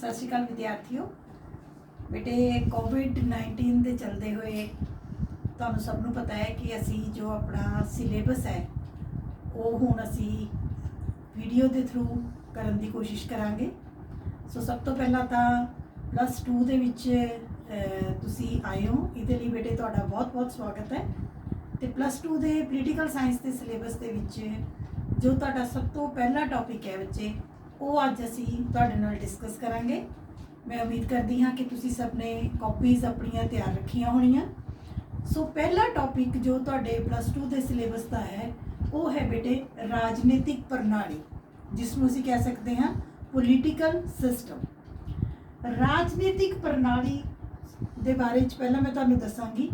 सत श्री अकाल विद्यार्थियों। बेटे कोविड-19 के चलते हुए तुहानू सब नू पता है कि असी जो अपना सिलेबस है वो हुण असी वीडियो के थ्रू करने की कोशिश करांगे। सो सब तो पहला तो +2 दे विच तुसी आए हो, इहदे लई बेटे तुहाडा बहुत बहुत स्वागत है। तो +2 के पोलीटिकल साइंस के सिलेबस के विच जो तुहाडा सब तो पहला टॉपिक है बच्चे वो अज असी तुहाडे नाल डिस्कस करांगे। मैं उम्मीद करती हाँ कि तुसी सब ने कॉपीज़ अपनियां तैयार रखिया होनियां। सो पहला टॉपिक जो तुहाडे +2 के सिलेबस का है वो है बेटे राजनीतिक प्रणाली, जिसनों असी कह सकते हैं पोलीटिकल सिस्टम। राजनीतिक प्रणाली के बारे पहला मैं तुहानू दसांगी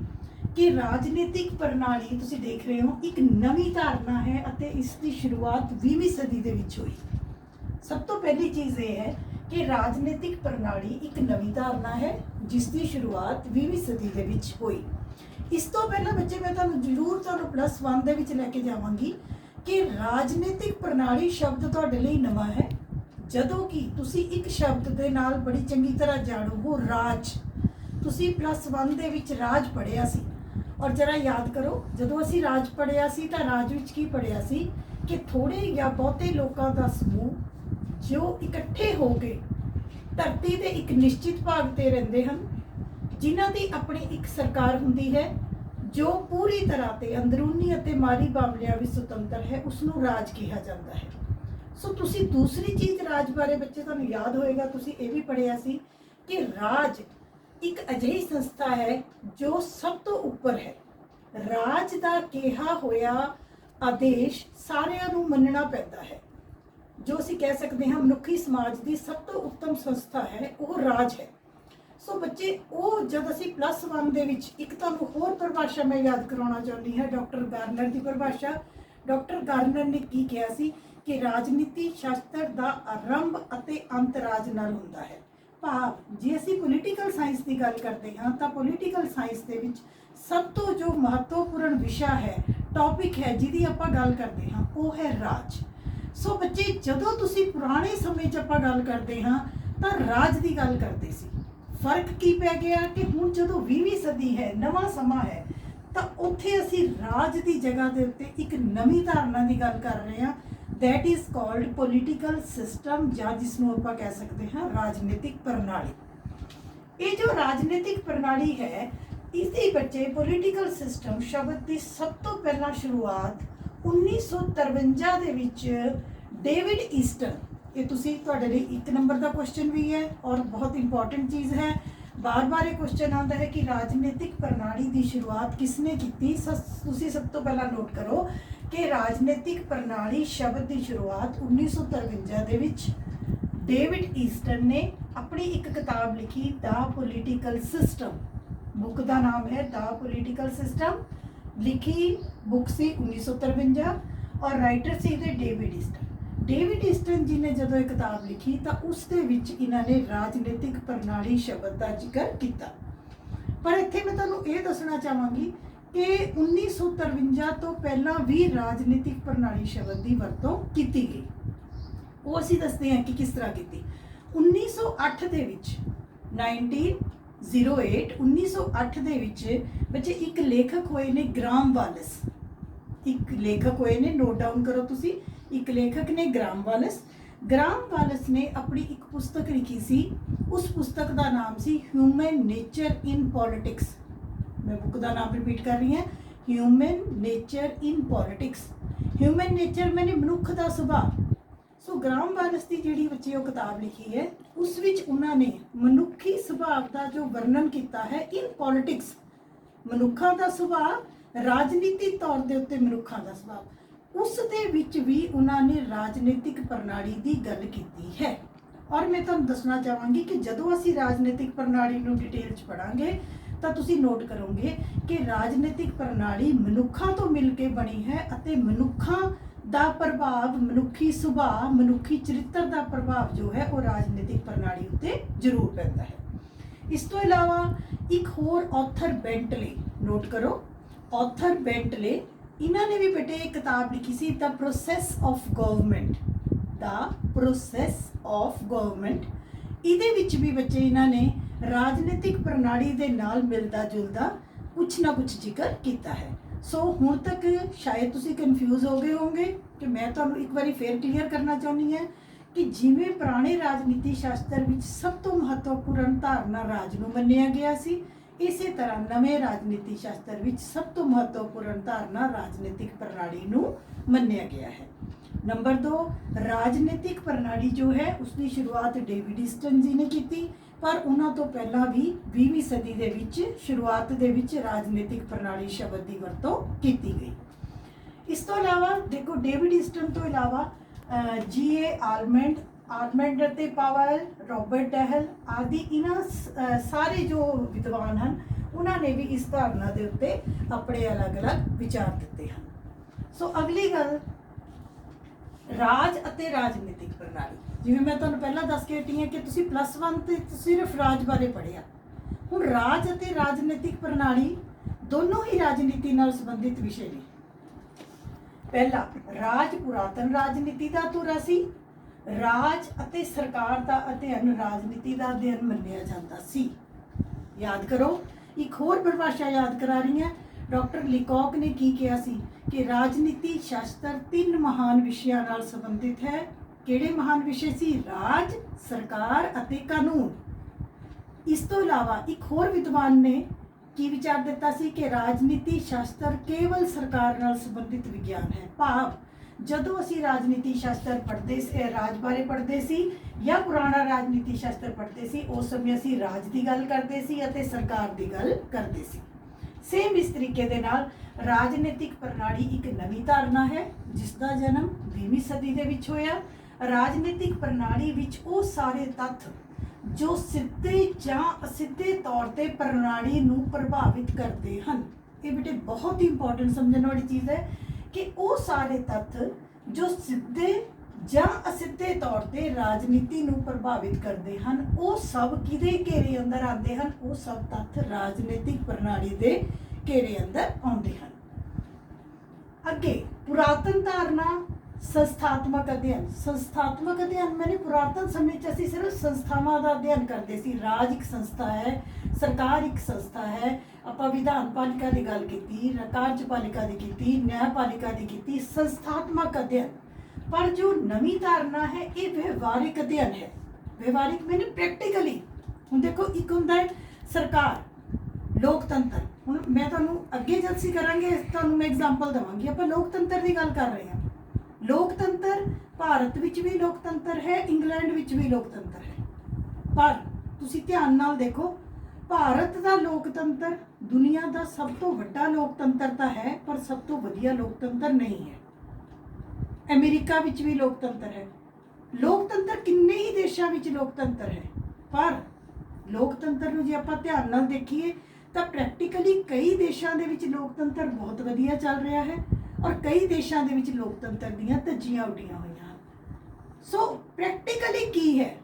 कि राजनीतिक प्रणाली तुसी देख रहे हो एक नवी धारणा है अते इसकी शुरुआत 20वीं सदी के विच हुई। सब तो पहली चीज़ ये है कि राजनीतिक प्रणाली एक नवी धारणा है जिसकी शुरुआत 20वीं सदी के विच हुई। इस तो पहला बच्चे मैं तुहानू जरूर तुहानू +1 दे विच लैके जावांगी कि राजनीतिक प्रणाली शब्द तुहाडे लई नवा है, जदों कि तुसी एक शब्द दे नाल बड़ी चंगी तरह जाणू हो राज। तुसी +1 दे विच राज पढ़िया सी और जरा याद करो जदों असी राज पढ़िया सी तां राज विच की पढ़िया सी कि थोड़े या बहुते लोगों का समूह जो इकट्ठे हो के धरती के एक निश्चित भाग ते रहिंदे हन, जिन्हां दी अपनी एक सरकार हुंदी है जो पूरी तरह ते अंदरूनी अते माली मामलिਆਂ भी स्वतंत्र है, उसनों राज कहा जाता है। सो तुसी दूसरी चीज़ राज बारे बच्चे तुहानू याद होएगा, तुसी ये भी पढ़िया सी कि राज एक अजिही संस्था है जो सब तो उपर है। राज दा कहा होया आदेश सारिਆਂ नू मनना पैंदा है। जो असी कह सकते हैं मनुखी समाज की सब तो उत्तम संस्था है वो राज है। सो बच्चे वो जब असी +1 दे विच एक तुहानू होर परिभाषा मैं याद करवाना चाहती हाँ, डॉक्टर गार्नर की परिभाषा। डॉक्टर गार्नर ने की कहा सी कि राजनीति शास्त्र का आरंभ अते अंत राज नाल हुंदा है। भाव जे असी पोलीटिकल साइंस की गल करते हाँ तो पोलीटिकल साइंस के विच सब तो जो महत्वपूर्ण विषय है, टॉपिक है जिहदी आपां गल करते हाँ वो है राज। सो बच्चे जदों तुसी पुराने समय च आपां गल करते हाँ तो राज की गल करते सी। फर्क की पै गया कि हुण जदों 20वीं सदी है, नवा समा है, तो उत्थे असी राज की जगह के उत्ते एक नवी धारणा की गल कर रहे हैं, that is called political system, या जिसनों आपां कह सकते हैं राजनीतिक प्रणाली। ये जो राजनीतिक प्रणाली है इसके बच्चे पोलीटिकल सिस्टम शब्द की सब तो पहला शुरुआत 1953 ਦੇ ਵਿੱਚ डेविड ईस्टन, ये तुसी तुहाडे लई 1 नंबर का क्वेश्चन भी है और बहुत इंपॉर्टेंट चीज़ है। बार बार ये क्वेश्चन आता है कि राजनीतिक प्रणाली की शुरुआत किसने की। तुसी सब तो पहला नोट करो कि राजनीतिक प्रणाली शब्द की शुरुआत 1953 ਦੇ ਵਿੱਚ डेविड ईस्टन ने अपनी एक किताब लिखी द पोलीटिकल सिस्टम। बुक का नाम है द पोलीटिकल सिस्टम। लिखी बुक सी 1953 और राइटर से डेविड ईस्टन। डेविड ईस्टन जी ने जदों एक किताब लिखी तो उसके विच इन्होंने राजनीतिक प्रणाली शब्द का जिक्र किया। पर इत्थे मैं तुहानू ये दसना चाहांगी कि 1953 तो पहला भी राजनीतिक प्रणाली शब्द की वरतों की गई। वो असी दसते हैं कि किस तरह की। 1908 के विच 1908 ਦੇ ਵਿੱਚ ਬੱਚੇ ਇੱਕ ਲੇਖਕ ਹੋਏ ਨੇ ग्राम वालिस। एक लेखक होए ने, नोट डाउन करो तुसी, एक लेखक ने ग्राम वालिस। ग्राम वालिस ने अपनी एक पुस्तक लिखी सी, उस पुस्तक का नाम सी ह्यूमन नेचर इन पॉलिटिक्स। मैं बुक का नाम रिपीट कर रही हूँ, human nature in politics. Human nature मैंने मनुख का सुभाव। सो ग्राम वालिस की जिहड़ी बच्चे वो किताब लिखी है उस विच उन्होंने मनुखी सुभाव का जो वर्णन किया है इन पॉलिटिक्स। मनुखों का सुभाव, राजनीतिक तौर के उत्ते मनुखों का सुभाव, उस दे विच भी उन्होंने राजनीतिक प्रणाली की गल की है। और मैं तुहानू दसना चाहांगी कि जदों असी राजनीतिक प्रणाली नू डिटेल च पढ़ांगे तो तुसी नोट करोगे कि राजनीतिक प्रणाली मनुखों तो मिल के बनी है अते मनुखों ਦਾ प्रभाव, मनुखी सुभाव, मनुखी चरित्र का प्रभाव जो है वो राजनीतिक प्रणाली उत्ते जरूर पैंदा है। इस तो इलावा एक होर ऑथर बेंटले, नोट करो ऑथर बेंटले, इन्होंने भी बेटे एक किताब लिखी see the process of government. The process of government ਇਹਦੇ ਵਿੱਚ ਵੀ ਬੱਚੇ ਇਹਨਾਂ ਨੇ ਰਾਜਨੀਤਿਕ ਪ੍ਰਣਾਲੀ ਦੇ ਨਾਲ ਮਿਲਦਾ ਜੁਲਦਾ ਕੁਛ ਨਾ ਕੁਛ ਜ਼ਿਕਰ ਕੀਤਾ ਹੈ। ਸੋ ਹੁਣ ਤੱਕ ਸ਼ਾਇਦ ਤੁਸੀਂ ਕਨਫਿਊਜ਼ ਹੋ ਗਏ ਹੋਵੋਗੇ ਕਿ ਮੈਂ ਤੁਹਾਨੂੰ ਇੱਕ ਵਾਰੀ ਫੇਰ ਕਲੀਅਰ ਕਰਨਾ ਚਾਹੁੰਦੀ ਹਾਂ ਕਿ ਜਿਵੇਂ ਪੁਰਾਣੇ ਰਾਜਨੀਤੀ ਸ਼ਾਸਤਰ ਵਿੱਚ ਸਭ ਤੋਂ ਮਹੱਤਵਪੂਰਨ ਧਾਰਨਾ ਰਾਜ ਨੂੰ ਮੰਨਿਆ ਗਿਆ ਸੀ, ਇਸੇ ਤਰ੍ਹਾਂ ਨਵੇਂ ਰਾਜਨੀਤੀ ਸ਼ਾਸਤਰ ਵਿੱਚ ਸਭ ਤੋਂ ਮਹੱਤਵਪੂਰਨ ਧਾਰਨਾ ਰਾਜਨੀਤਿਕ ਪ੍ਰਣਾਲੀ ਨੂੰ ਮੰਨਿਆ ਗਿਆ ਹੈ। ਨੰਬਰ 2, ਰਾਜਨੀਤਿਕ ਪ੍ਰਣਾਲੀ ਜੋ ਹੈ ਉਸਦੀ ਸ਼ੁਰੂਆਤ ਡੇਵਿਡ ਈਸਟਨ ਜੀ ਨੇ ਕੀਤੀ, ਪਰ ਉਹਨਾਂ ਤੋਂ ਪਹਿਲਾਂ ਵੀ 20ਵੀਂ ਸਦੀ ਦੇ ਵਿੱਚ ਸ਼ੁਰੂਆਤ ਦੇ ਵਿੱਚ ਰਾਜਨੀਤਿਕ ਪ੍ਰਣਾਲੀ ਸ਼ਬਦ ਦੀ ਵਰਤੋਂ ਕੀਤੀ ਗਈ। ਇਸ ਤੋਂ ਇਲਾਵਾ ਦੇਖੋ ਡੇਵਿਡ ਈਸਟਨ ਤੋਂ ਇਲਾਵਾ G.A. ਆਲਮੰਡ ਅਤੇ ਪਾਵਲ, ਰੋਬਰਟ ਡਹਿਲ ਆਦਿ ਇਹਨਾਂ ਸਾਰੇ ਜੋ ਵਿਦਵਾਨ ਹਨ ਉਹਨਾਂ ਨੇ ਵੀ ਇਸ ਧਾਰਨਾ ਦੇ ਉੱਤੇ ਆਪਣੇ ਅਲੱਗ-ਅਲੱਗ ਵਿਚਾਰ ਦਿੱਤੇ ਹਨ। ਸੋ ਅਗਲੀ ਗੱਲ, ਰਾਜ ਅਤੇ ਰਾਜਨੀਤਿਕ ਪ੍ਰਣਾਲੀ। ਜਿਵੇਂ ਮੈਂ ਤੁਹਾਨੂੰ ਪਹਿਲਾਂ ਦੱਸ ਕੇ ਹਟੀ ਹਾਂ ਕਿ ਤੁਸੀਂ +1 ਤੇ ਸਿਰਫ ਰਾਜ ਬਾਰੇ ਪੜ੍ਹਿਆ। ਹੁਣ ਰਾਜ ਅਤੇ ਰਾਜਨੀਤਿਕ ਪ੍ਰਣਾਲੀ ਦੋਨੋਂ ਹੀ ਰਾਜਨੀਤੀ ਨਾਲ ਸੰਬੰਧਿਤ ਵਿਸ਼ੇ ਨੇ। ਪਹਿਲਾ, ਰਾਜ ਪੁਰਾਤਨ ਰਾਜਨੀਤੀ ਦਾ ਧੁਰਾ ਸੀ। ਰਾਜ ਅਤੇ ਸਰਕਾਰ ਦਾ ਅਧਿਐਨ ਰਾਜਨੀਤੀ ਦਾ ਅਧਿਐਨ ਮੰਨਿਆ ਜਾਂਦਾ ਸੀ। ਯਾਦ ਕਰੋ, ਇੱਕ ਹੋਰ ਪਰਿਭਾਸ਼ਾ ਯਾਦ ਕਰਾ ਰਹੀ ਹਾਂ। ਡਾਕਟਰ ਲੀਕੌਕ ਨੇ ਕੀ ਕਿਹਾ ਸੀ ਕਿ ਰਾਜਨੀਤੀ ਸ਼ਾਸਤਰ 3 ਮਹਾਨ ਵਿਸ਼ਿਆਂ ਨਾਲ ਸੰਬੰਧਿਤ ਹੈ। ਕਿਹੜੇ ਮਹਾਨ ਵਿਸ਼ੇ ਸੀ? ਰਾਜ, ਸਰਕਾਰ ਅਤੇ ਕਾਨੂੰਨ। ਇਸ ਤੋਂ ਇਲਾਵਾ ਇੱਕ ਹੋਰ ਵਿਦਵਾਨ ਨੇ ਕੀ ਵਿਚਾਰ ਦਿੱਤਾ ਸੀ ਕਿ ਰਾਜਨੀਤੀ ਸ਼ਾਸਤਰ ਕੇਵਲ ਸਰਕਾਰ ਨਾਲ ਸੰਬੰਧਿਤ ਵਿਗਿਆਨ ਹੈ। ਭਾਵ ਜਦੋਂ ਅਸੀਂ ਰਾਜਨੀਤੀ ਸ਼ਾਸਤਰ ਪੜ੍ਹਦੇ ਸੀ, ਰਾਜ ਬਾਰੇ ਪੜ੍ਹਦੇ ਸੀ ਜਾਂ ਪੁਰਾਣਾ ਰਾਜਨੀਤੀ ਸ਼ਾਸਤਰ ਪੜ੍ਹਦੇ ਸੀ, ਉਸ ਸਮੇਂ ਅਸੀਂ ਰਾਜ ਦੀ ਗੱਲ ਕਰਦੇ ਸੀ ਅਤੇ ਸਰਕਾਰ ਦੀ ਗੱਲ ਕਰਦੇ ਸੀ। ਸੇਮ ਇਸ ਤਰੀਕੇ ਦੇ ਨਾਲ ਰਾਜਨੀਤਿਕ ਪ੍ਰਣਾਲੀ ਇੱਕ ਨਵੀਂ ਧਾਰਨਾ ਹੈ ਜਿਸ ਦਾ ਜਨਮ 20ਵੀਂ ਸਦੀ ਦੇ ਵਿੱਚ ਹੋਇਆ। ਰਾਜਨੀਤਿਕ ਪ੍ਰਣਾਲੀ ਵਿੱਚ ਉਹ ਸਾਰੇ ਤੱਥ ਜੋ ਸਿੱਧੇ ਜਾਂ ਅਸਿੱਧੇ ਤੌਰ ਤੇ ਪ੍ਰਣਾਲੀ ਨੂੰ ਪ੍ਰਭਾਵਿਤ ਕਰਦੇ ਹਨ। ਇਹ ਬੇਟੇ ਬਹੁਤ ਹੀ ਇੰਪੋਰਟੈਂਟ ਸਮਝਣ ਵਾਲੀ ਚੀਜ਼ ਹੈ ਕਿ ਉਹ ਸਾਰੇ ਤੱਥ ਜੋ ਸਿੱਧੇ ਜਾਂ ਅਸਿੱਧੇ ਤੌਰ ਤੇ ਰਾਜਨੀਤੀ ਨੂੰ ਪ੍ਰਭਾਵਿਤ ਕਰਦੇ ਹਨ, ਉਹ ਸਭ ਕਿਹਦੇ ਘੇਰੇ ਅੰਦਰ ਆਉਂਦੇ ਹਨ? ਉਹ ਸਭ ਤੱਥ ਰਾਜਨੀਤਿਕ ਪ੍ਰਣਾਲੀ ਦੇ ਘੇਰੇ ਅੰਦਰ ਆਉਂਦੇ ਹਨ। ਅੱਗੇ, ਪੁਰਾਤਨ ਧਾਰਨਾ, ਸੰਸਥਾਤਮਕ ਅਧਿਐਨ। ਸੰਸਥਾਤਮਕ ਅਧਿਐਨ ਮੈਨੇ ਪੁਰਾਤਨ ਸਮੇਂ 'ਚ ਅਸੀਂ ਸਿਰਫ ਸੰਸਥਾਵਾਂ ਦਾ ਅਧਿਐਨ ਕਰਦੇ ਸੀ। ਰਾਜ ਇੱਕ ਸੰਸਥਾ ਹੈ, ਸਰਕਾਰ ਇੱਕ ਸੰਸਥਾ ਹੈ। ਆਪਾਂ ਵਿਧਾਨ ਪਾਲਿਕਾ ਦੀ ਗੱਲ ਕੀਤੀ, ਕਾਰਜਪਾਲਿਕਾ ਦੀ ਕੀਤੀ, ਨਿਆਂਪਾਲਿਕਾ ਦੀ ਕੀਤੀ, ਸੰਸਥਾਤਮਕ ਅਧਿਐਨ। ਪਰ ਜੋ ਨਵੀਂ ਧਾਰਨਾ ਹੈ ਇਹ ਵਿਵਹਾਰਿਕ ਅਧਿਐਨ ਹੈ। ਵਿਵਹਾਰਿਕ ਮੈਨੇ ਪ੍ਰੈਕਟੀਕਲੀ। ਹੁਣ ਦੇਖੋ, ਇੱਕ ਹੁੰਦਾ ਹੈ ਸਰਕਾਰ, ਲੋਕਤੰਤਰ। ਹੁਣ ਮੈਂ ਤੁਹਾਨੂੰ ਅੱਗੇ ਜਦ ਅਸੀਂ ਕਰਾਂਗੇ ਤੁਹਾਨੂੰ ਮੈਂ ਐਗਜ਼ਾਮਪਲ ਦੇਵਾਂਗੀ। ਆਪਾਂ ਲੋਕਤੰਤਰ ਦੀ ਗੱਲ ਕਰ ਰਹੇ ਹਾਂ। ਲੋਕਤੰਤਰ ਭਾਰਤ ਵਿੱਚ ਵੀ ਲੋਕਤੰਤਰ ਹੈ, ਇੰਗਲੈਂਡ ਵਿੱਚ ਵੀ ਲੋਕਤੰਤਰ ਹੈ। ਪਰ ਤੁਸੀਂ ਧਿਆਨ ਨਾਲ ਦੇਖੋ, ਭਾਰਤ ਦਾ ਲੋਕਤੰਤਰ ਦੁਨੀਆ ਦਾ ਸਭ ਤੋਂ ਵੱਡਾ ਲੋਕਤੰਤਰ ਤਾਂ ਹੈ, ਪਰ ਸਭ ਤੋਂ ਵਧੀਆ ਲੋਕਤੰਤਰ ਨਹੀਂ ਹੈ। ਅਮਰੀਕਾ ਵਿੱਚ ਵੀ ਲੋਕਤੰਤਰ ਹੈ। ਲੋਕਤੰਤਰ ਕਿੰਨੇ ਹੀ ਦੇਸ਼ਾਂ ਵਿੱਚ ਲੋਕਤੰਤਰ ਹੈ, ਪਰ ਲੋਕਤੰਤਰ ਨੂੰ ਜੇ ਆਪਾਂ ਧਿਆਨ ਨਾਲ ਦੇਖੀਏ ਤਾਂ ਪ੍ਰੈਕਟੀਕਲੀ ਕਈ ਦੇਸ਼ਾਂ ਦੇ ਵਿੱਚ ਲੋਕਤੰਤਰ ਬਹੁਤ ਵਧੀਆ ਚੱਲ ਰਿਹਾ ਹੈ ਔਰ ਕਈ ਦੇਸ਼ਾਂ ਦੇ ਵਿੱਚ ਲੋਕਤੰਤਰ ਦੀਆਂ ਧੱਜੀਆਂ ਉੱਡੀਆਂ ਹੋਈਆਂ ਹਨ। ਸੋ ਪ੍ਰੈਕਟੀਕਲੀ ਕੀ ਹੈ?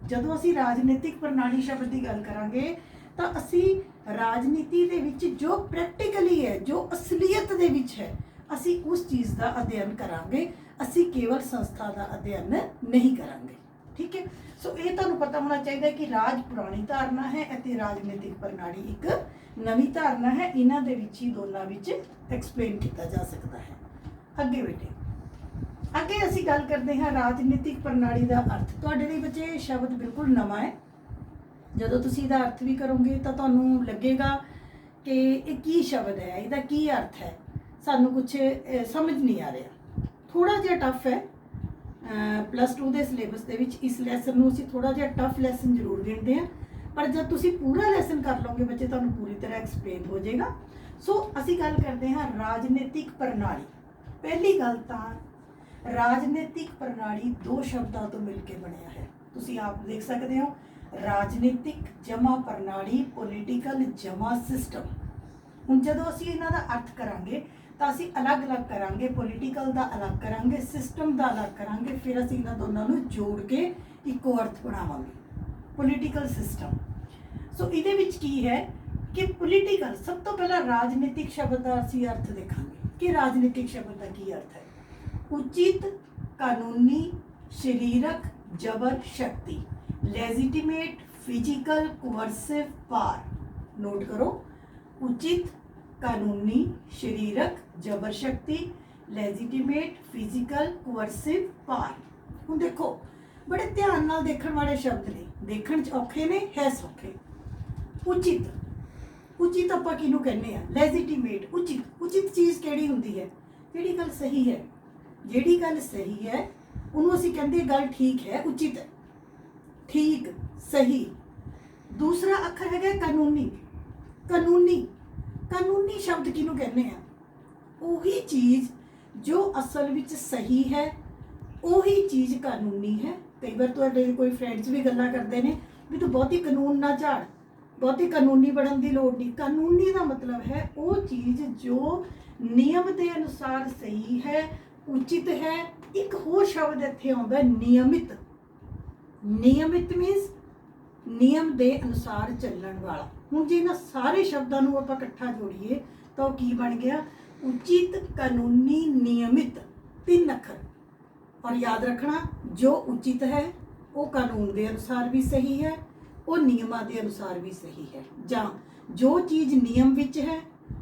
ਜਦੋਂ ਅਸੀਂ ਰਾਜਨੀਤਿਕ ਪ੍ਰਣਾਲੀ ਸ਼ਬਦ ਦੀ ਗੱਲ ਕਰਾਂਗੇ ਤਾਂ ਅਸੀਂ ਰਾਜਨੀਤੀ ਦੇ ਵਿੱਚ ਜੋ ਪ੍ਰੈਕਟੀਕਲੀ ਹੈ, ਜੋ ਅਸਲੀਅਤ ਦੇ ਵਿੱਚ ਹੈ, ਅਸੀਂ ਉਸ ਚੀਜ਼ ਦਾ ਅਧਿਐਨ ਕਰਾਂਗੇ। ਅਸੀਂ ਕੇਵਲ ਸੰਸਥਾ ਦਾ ਅਧਿਐਨ ਨਹੀਂ ਕਰਾਂਗੇ। ਠੀਕ ਹੈ। ਸੋ ਇਹ ਤੁਹਾਨੂੰ ਪਤਾ ਹੋਣਾ ਚਾਹੀਦਾ ਕਿ ਰਾਜ ਪੁਰਾਣੀ ਧਾਰਨਾ ਹੈ ਅਤੇ ਰਾਜਨੀਤਿਕ ਪ੍ਰਣਾਲੀ ਇੱਕ ਨਵੀਂ ਧਾਰਨਾ ਹੈ। ਇਹਨਾਂ ਦੇ ਵਿੱਚ ਹੀ ਦੋਨਾਂ ਵਿੱਚ ਐਕਸਪਲੇਨ ਕੀਤਾ ਜਾ ਸਕਦਾ ਹੈ। ਅੱਗੇ ਬੇਟੇ, ਅੱਗੇ ਅਸੀਂ ਗੱਲ ਕਰਦੇ ਹਾਂ ਰਾਜਨੀਤਿਕ ਪ੍ਰਣਾਲੀ ਦਾ ਅਰਥ। ਤੁਹਾਡੇ ਲਈ ਬੱਚੇ ਇਹ ਸ਼ਬਦ ਬਿਲਕੁਲ ਨਵਾਂ ਹੈ। ਜਦੋਂ ਤੁਸੀਂ ਇਹਦਾ ਅਰਥ ਵੀ ਕਰੋਗੇ ਤਾਂ ਤੁਹਾਨੂੰ ਲੱਗੇਗਾ ਕਿ ਇਹ ਕੀ ਸ਼ਬਦ ਹੈ, ਇਹਦਾ ਕੀ ਅਰਥ ਹੈ, ਸਾਨੂੰ ਕੁਝ ਸਮਝ ਨਹੀਂ ਆ ਰਿਹਾ। ਥੋੜਾ ਜਿਹਾ ਟਫ ਹੈ। +2 ਦੇ ਸਿਲੇਬਸ ਦੇ ਵਿੱਚ ਇਸ ਲੈਸਨ ਨੂੰ ਅਸੀਂ ਥੋੜਾ ਜਿਹਾ ਟਫ ਲੈਸਨ ਜ਼ਰੂਰ ਗਿਣਦੇ ਹਾਂ, ਪਰ ਜਦ ਤੁਸੀਂ ਪੂਰਾ ਲੈਸਨ ਕਰ ਲਓਗੇ ਬੱਚੇ ਤੁਹਾਨੂੰ ਪੂਰੀ ਤਰ੍ਹਾਂ ਐਕਸਪਲੇਨ ਹੋ ਜਾਏਗਾ। ਸੋ ਅਸੀਂ ਗੱਲ ਕਰਦੇ ਹਾਂ ਰਾਜਨੀਤਿਕ ਪ੍ਰਣਾਲੀ। ਪਹਿਲੀ ਗੱਲ ਤਾਂ ਰਾਜਨੀਤਿਕ ਪ੍ਰਣਾਲੀ 2 ਸ਼ਬਦਾਂ ਤੋਂ ਮਿਲ ਕੇ ਬਣਿਆ ਹੈ। ਤੁਸੀਂ ਆਪ ਦੇਖ ਸਕਦੇ ਹੋ, ਰਾਜਨੀਤਿਕ ਜਮਾ ਪ੍ਰਣਾਲੀ, ਪੋਲੀਟੀਕਲ ਜਮਾ ਸਿਸਟਮ। ਹੁਣ ਜਦੋਂ ਅਸੀਂ ਇਹਨਾਂ ਦਾ ਅਰਥ ਕਰਾਂਗੇ ਤਾਂ ਅਸੀਂ ਅਲੱਗ-ਅਲੱਗ ਕਰਾਂਗੇ। ਪੋਲੀਟੀਕਲ ਦਾ ਅਲੱਗ ਕਰਾਂਗੇ, ਸਿਸਟਮ ਦਾ ਅਲੱਗ ਕਰਾਂਗੇ, ਫਿਰ ਅਸੀਂ ਇਹਨਾਂ ਦੋਨਾਂ ਨੂੰ ਜੋੜ ਕੇ ਇੱਕੋ ਅਰਥ ਬਣਾਵਾਂਗੇ, ਪੋਲੀਟੀਕਲ ਸਿਸਟਮ। ਸੋ ਇਹਦੇ ਵਿੱਚ ਕੀ ਹੈ ਕਿ ਪੋਲੀਟੀਕਲ, ਸਭ ਤੋਂ ਪਹਿਲਾਂ ਰਾਜਨੀਤਿਕ ਸ਼ਬਦ ਦਾ ਅਸੀਂ ਅਰਥ ਦੇਖਾਂਗੇ ਕਿ ਰਾਜਨੀਤਿਕ ਸ਼ਬਦ ਦਾ ਕੀ ਅਰਥ ਹੈ। ਉਚਿਤ, ਕਾਨੂੰਨੀ, ਸਰੀਰਕ, ਜਬਰ, ਸ਼ਕਤੀ। Legitimate physical coercive power, note करो, उचित कानूनी शरीरक जबर शक्ति, लेजिटिमेट फिजिकल कोअर्सिव पावर। हुण देखो बड़े ध्यान नाल देखण वाले शब्द ने, देखण च औखे ने, है सौखे। उचित, उचित आपां किहनूं कहने आ? लेजिटिमेट, उचित। उचित चीज़ किहड़ी हुंदी है? जिहड़ी गल सही है, जिहड़ी गल सही है उहनूं असीं कहंदे गल ठीक है, उचित है, ठीक, सही। दूसरा अखर है कानूनी। कानूनी, कानूनी शब्द किहनूं कहने आ? ਉਹੀ चीज़ जो असल विच सही है, ਉਹੀ चीज़ कानूनी है। कई बार तुहाडे कोई फ्रेंड्स भी गल्लां करते हैं भी तू बहुती कानून ना झाड़, बहुती कानूनी बनन दी लोड़ नहीं। कानूनी का मतलब है वो चीज़ जो नियम के अनुसार सही है, उचित है। एक होर शब्द इत्थे आउंदा है नियमित। नियमित मीनस नियम के अनुसार चलण वाला। हुण जे इन्हां सारे शब्दां नूं आपां इकट्ठा जोड़ीए तो की बन गया? उचित, कानूनी, नियमित, 3 अखर। और याद रखना, जो उचित है वो कानून के अनुसार भी सही है, वो नियमां के अनुसार भी सही है। जां जो चीज़ नियम विच है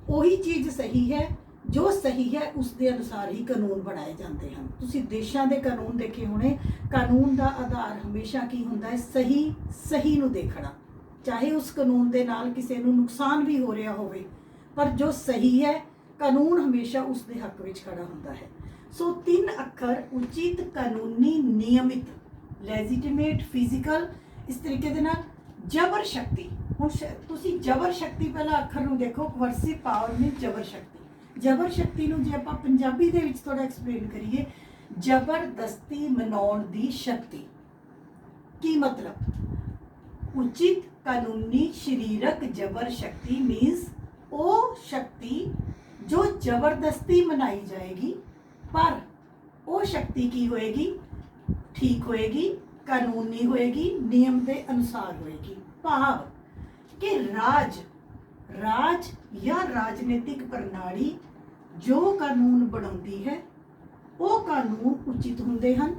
वही चीज़ सही है, जो सही है उस दे अनुसार ही कानून बनाए जाते हैं। तुसीं देशां दे कानून देखे होने, कानून का आधार हमेशा की हुंदा है? सही, सही नूं देखना। चाहे उस कानून दे नाल किसी नूं नुकसान भी हो रहा होवे, पर जो सही है कानून हमेशा उस दे हक विच खड़ा हुंदा है। सो 3 अखर उचित, कानूनी, नियमित, लेजिटिमेट, फिजिकल, इस तरीके दे नाल जबर शक्ति। हुण तुसीं जबर शक्ति पहला अखर नूं देखो, कोअर्सिव पावर में जबर शक्ति। जबर शक्ति नूं जे आपां पंजाबी दे विच थोड़ा एक्सप्लेन करिए, जबरदस्ती मनाउण दी शक्ति। की मतलब? उचित, कानूनी, शरीरक जबर शक्ति मीन्स वो शक्ति जो जबरदस्ती मनाई जाएगी, पर वो शक्ति की होएगी? ठीक होएगी, कानूनी होएगी, नियम के अनुसार होएगी। भाव कि राज, राज या राजनीतिक प्रणाली जो कानून बनाती है वो कानून उचित हुंदे हन,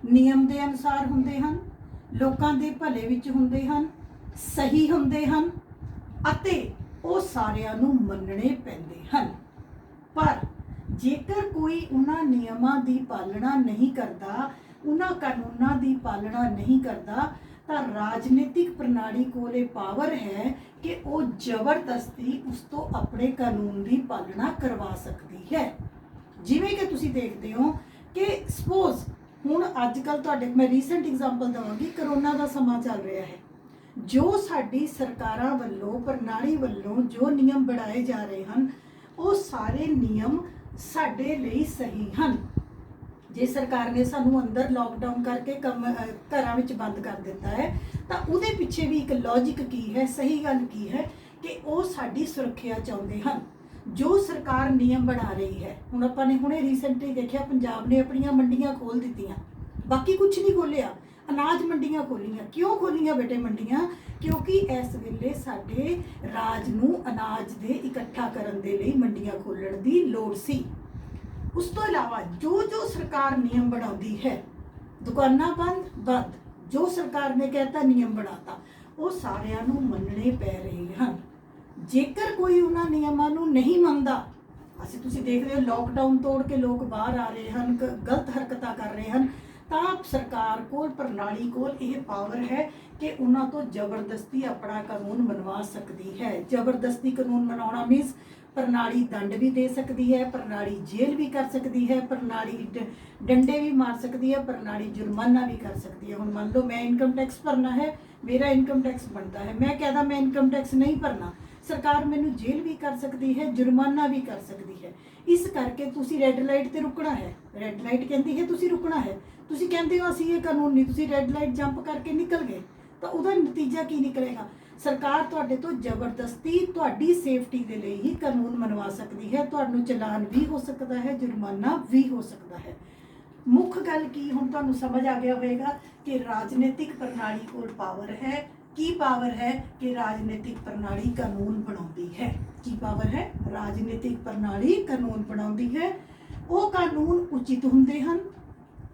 नियम के अनुसार हुंदे हन, लोकां दे भले विच हुंदे हन, सही हुंदे हन, अते वो सारिਆਂ ਨੂੰ ਮੰਨਣੇ ਪੈਂਦੇ ਹਨ। पर जेकर कोई उन्हां नियमां दी पालना नहीं करता, उन्हां कानूनां दी पालना नहीं करता, तो राजनीतिक प्रणाली कोले पावर है कि वो जबरदस्ती उस तो अपने कानून की पालना करवा सकती है। जिवें कि तुसीं देखते हो कि सपोज हुण अजकल तुहाडे, मैं रीसेंट एग्जाम्पल देवांगी, करोना का समा चल रहा है। जो साडी सरकारां वल्लों, प्रणाली वल्लों जो नियम बनाए जा रहे हैं वो सारे नियम साडे लई सही हैं। जे सरकार ने सानू अंदर लॉकडाउन करके कम घरां विच बंद कर दिता है तो उहदे पिछे भी एक लॉजिक की है, सही गल की है कि वो साडी सुरक्षा चाहुंदे हैं। जो सरकार नियम बना रही है, हुण आपां ने हुणे रीसेंटली देखिया पंजाब ने अपनियां मंडियां खोल दित्तियां, बाकी कुछ नहीं खोलिया, अनाज मंडियां खोलियां। क्यों खोलियां बेटे मंडियां? क्योंकि इस वेले साडे राज नूं अनाज दे इकट्ठा करन दे लई मंडियां खोलण दी लोड़ सी। उस तो इलावा जो जो सरकार नियम बनाती है, दुकानां बंद, जो सरकार ने कहता नियम बनाता, वो सारिਆਂ ਨੂੰ ਮੰਨਣੇ पै रहे हैं। जेकर कोई उन्हां नियमां ਨੂੰ नहीं ਮੰਨਦਾ, ਅਸੀਂ ਤੁਸੀਂ देख रहे हो लॉकडाउन तोड़ के लोग बाहर आ रहे हैं, गलत हरकतां कर रहे हैं, तो सरकार को, प्रणाली को यह पावर है कि उन्हां तो जबरदस्ती अपना कानून मनवा सकती है। जबरदस्ती कानून मनाना मीन्स प्रणाली दंड भी दे सकती है, प्रणाली जेल भी कर सकती है, प्रणाली डंडे भी मार सकती है, प्रणाली जुर्माना भी कर सकती है। हुण मान लो मैं इनकम टैक्स भरना है, मेरा इनकम टैक्स बनता है, मैं कहता मैं इनकम टैक्स नहीं भरना, सरकार मैनू जेल भी कर सकती है, जुर्माना भी कर सकती है। इस करके तुसी रैड लाइट ते रुकना है, रैड लाइट कहती है तुसी रुकना है, तुसी कहते हो असी ये कानून नहीं, तुसी रैड लाइट जंप करके निकल गए, तो उहदा नतीजा की निकलेगा? सरकार तुहाडे तो जबरदस्ती तुहाडी सेफ्टी के लिए ही कानून मनवा सकती है, तुहानू चलान भी हो सकता है, जुर्माना भी हो सकता है। मुख गल की हुण तुहानू समझ आ गया होगा कि राजनीतिक प्रणाली कोल पावर है। की पावर है कि राजनीतिक प्रणाली कानून बनाती है। की पावर है? राजनीतिक प्रणाली कानून बनाती है। वो कानून उचित हुंदे हन,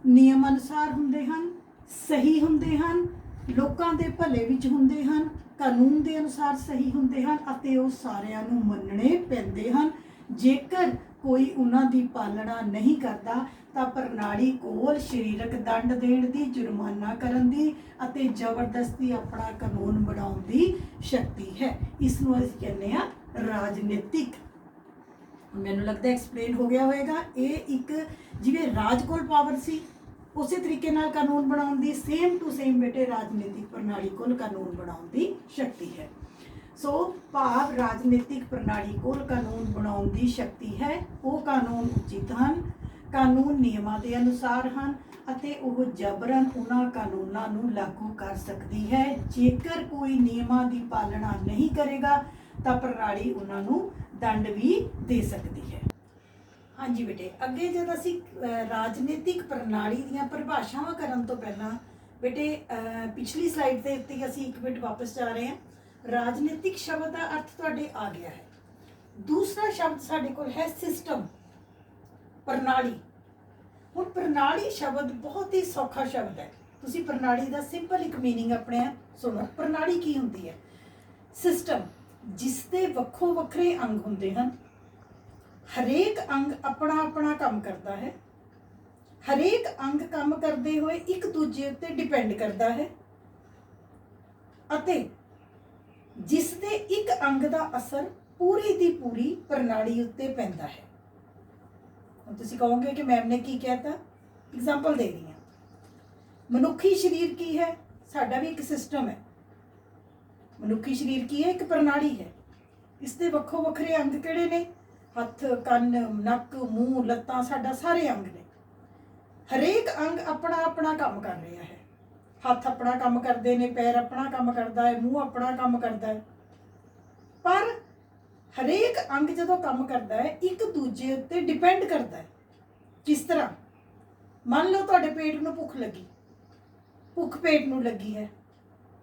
नियम अनुसार हुंदे हन, सही हुंदे हन, ਲੋਕਾਂ ਦੇ ਭਲੇ ਵਿੱਚ ਹੁੰਦੇ ਹਨ, ਕਾਨੂੰਨ ਦੇ ਅਨੁਸਾਰ ਸਹੀ ਹੁੰਦੇ ਹਨ ਅਤੇ ਉਹ ਸਾਰਿਆਂ ਨੂੰ ਮੰਨਣੇ ਪੈਂਦੇ ਹਨ। ਜੇਕਰ ਕੋਈ ਉਹਨਾਂ ਦੀ ਪਾਲਣਾ ਨਹੀਂ ਕਰਦਾ ਤਾਂ ਪ੍ਰਣਾਲੀ ਕੋਲ ਸਰੀਰਕ ਦੰਡ ਦੇਣ ਦੀ, ਜੁਰਮਾਨਾ ਕਰਨ ਦੀ ਅਤੇ ਜ਼ਬਰਦਸਤੀ ਆਪਣਾ ਕਾਨੂੰਨ ਬਣਾਉਣ ਦੀ ਸ਼ਕਤੀ ਹੈ। ਇਸ ਨੂੰ ਅਸੀਂ ਕਹਿੰਦੇ ਹਾਂ ਰਾਜਨੀਤਿਕ। ਮੈਨੂੰ ਲੱਗਦਾ ਐਕਸਪਲੇਨ ਹੋ ਗਿਆ ਹੋਵੇਗਾ। ਇਹ ਇੱਕ ਜਿਵੇਂ ਰਾਜ ਕੋਲ ਪਾਵਰ ਸੀ ਉਸੇ ਤਰੀਕੇ ਨਾਲ ਕਾਨੂੰਨ ਬਣਾਉਣ ਦੀ, ਸੇਮ ਟੂ ਸੇਮ ਬੇਟੇ ਰਾਜਨੀਤਿਕ ਪ੍ਰਣਾਲੀ ਕੋਲ ਕਾਨੂੰਨ ਬਣਾਉਣ ਦੀ ਸ਼ਕਤੀ ਹੈ। ਸੋ ਭਾਵ ਰਾਜਨੀਤਿਕ ਪ੍ਰਣਾਲੀ ਕੋਲ ਕਾਨੂੰਨ ਬਣਾਉਣ ਦੀ ਸ਼ਕਤੀ ਹੈ। ਉਹ ਕਾਨੂੰਨ ਉਚਿਤ ਹਨ, ਕਾਨੂੰਨ ਨਿਯਮਾਂ ਦੇ ਅਨੁਸਾਰ ਹਨ ਅਤੇ ਉਹ ਜਬਰਨ ਉਹਨਾਂ ਕਾਨੂੰਨਾਂ ਨੂੰ ਲਾਗੂ ਕਰ ਸਕਦੀ ਹੈ। ਜੇਕਰ ਕੋਈ ਨਿਯਮਾਂ ਦੀ ਪਾਲਣਾ ਨਹੀਂ ਕਰੇਗਾ ਤਾਂ ਪ੍ਰਣਾਲੀ ਉਹਨਾਂ ਨੂੰ ਦੰਡ ਵੀ ਦੇ ਸਕਦੀ ਹੈ। ਹਾਂਜੀ ਬੇਟੇ, ਅੱਗੇ ਜਦ ਅਸੀਂ ਰਾਜਨੀਤਿਕ ਪ੍ਰਣਾਲੀ ਦੀਆਂ ਪਰਿਭਾਸ਼ਾਵਾਂ ਕਰਨ ਤੋਂ ਪਹਿਲਾਂ ਬੇਟੇ ਪਿਛਲੀ ਸਲਾਈਡ ਦੇ ਉੱਤੇ ਅਸੀਂ ਇੱਕ ਮਿੰਟ ਵਾਪਸ ਜਾ ਰਹੇ ਹਾਂ। ਰਾਜਨੀਤਿਕ ਸ਼ਬਦ ਦਾ ਅਰਥ ਤੁਹਾਡੇ ਆ ਗਿਆ ਹੈ। ਦੂਸਰਾ ਸ਼ਬਦ ਸਾਡੇ ਕੋਲ ਹੈ ਸਿਸਟਮ, ਪ੍ਰਣਾਲੀ। ਹੁਣ ਪ੍ਰਣਾਲੀ ਸ਼ਬਦ ਬਹੁਤ ਹੀ ਸੌਖਾ ਸ਼ਬਦ ਹੈ। ਤੁਸੀਂ ਪ੍ਰਣਾਲੀ ਦਾ ਸਿੰਪਲ ਇੱਕ ਮੀਨਿੰਗ ਆਪਣੇ ਸੁਣੋ। ਪ੍ਰਣਾਲੀ ਕੀ ਹੁੰਦੀ ਹੈ? ਸਿਸਟਮ ਜਿਸ ਦੇ ਵੱਖੋ ਵੱਖਰੇ ਅੰਗ ਹੁੰਦੇ ਹਨ। ਹਰੇਕ ਅੰਗ ਆਪਣਾ ਆਪਣਾ ਕੰਮ ਕਰਦਾ ਹੈ। ਹਰੇਕ ਅੰਗ ਕੰਮ ਕਰਦੇ ਹੋਏ ਇੱਕ ਦੂਜੇ ਉੱਤੇ ਡਿਪੈਂਡ ਕਰਦਾ ਹੈ ਅਤੇ ਜਿਸ ਦੇ ਇੱਕ ਅੰਗ ਦਾ ਅਸਰ ਪੂਰੀ ਦੀ ਪੂਰੀ ਪ੍ਰਣਾਲੀ ਉੱਤੇ ਪੈਂਦਾ ਹੈ। ਹੁਣ ਤੁਸੀਂ ਕਹੋਗੇ ਕਿ ਮੈਮ ਨੇ ਕੀ ਕਹਿਤਾ? ਐਗਜ਼ਾਮਪਲ ਦੇ ਰਹੀ ਹਾਂ। ਮਨੁੱਖੀ ਸਰੀਰ ਕੀ ਹੈ? ਸਾਡਾ ਵੀ ਇੱਕ ਸਿਸਟਮ ਹੈ। ਮਨੁੱਖੀ ਸਰੀਰ ਕੀ ਹੈ? ਇੱਕ ਪ੍ਰਣਾਲੀ ਹੈ। ਇਸ ਦੇ ਵੱਖੋ ਵੱਖਰੇ ਅੰਗ ਕਿਹੜੇ ਨੇ? ਹੱਥ, ਕੰਨ, ਨੱਕ, ਮੂੰਹ, ਲੱਤਾਂ, ਸਾਡਾ ਸਾਰੇ ਅੰਗ ਨੇ। ਹਰੇਕ ਅੰਗ ਆਪਣਾ ਆਪਣਾ ਕੰਮ ਕਰ ਰਿਹਾ ਹੈ। ਹੱਥ ਆਪਣਾ ਕੰਮ ਕਰਦੇ ਨੇ, ਪੈਰ ਆਪਣਾ ਕੰਮ ਕਰਦਾ ਹੈ, ਮੂੰਹ ਆਪਣਾ ਕੰਮ ਕਰਦਾ ਹੈ। ਪਰ ਹਰੇਕ ਅੰਗ ਜਦੋਂ ਕੰਮ ਕਰਦਾ ਹੈ ਇੱਕ ਦੂਜੇ ਉੱਤੇ ਡਿਪੈਂਡ ਕਰਦਾ ਹੈ। ਕਿਸ ਤਰ੍ਹਾਂ? ਮੰਨ ਲਓ ਤੁਹਾਡੇ ਪੇਟ ਨੂੰ ਭੁੱਖ ਲੱਗੀ, ਭੁੱਖ ਪੇਟ ਨੂੰ ਲੱਗੀ ਹੈ।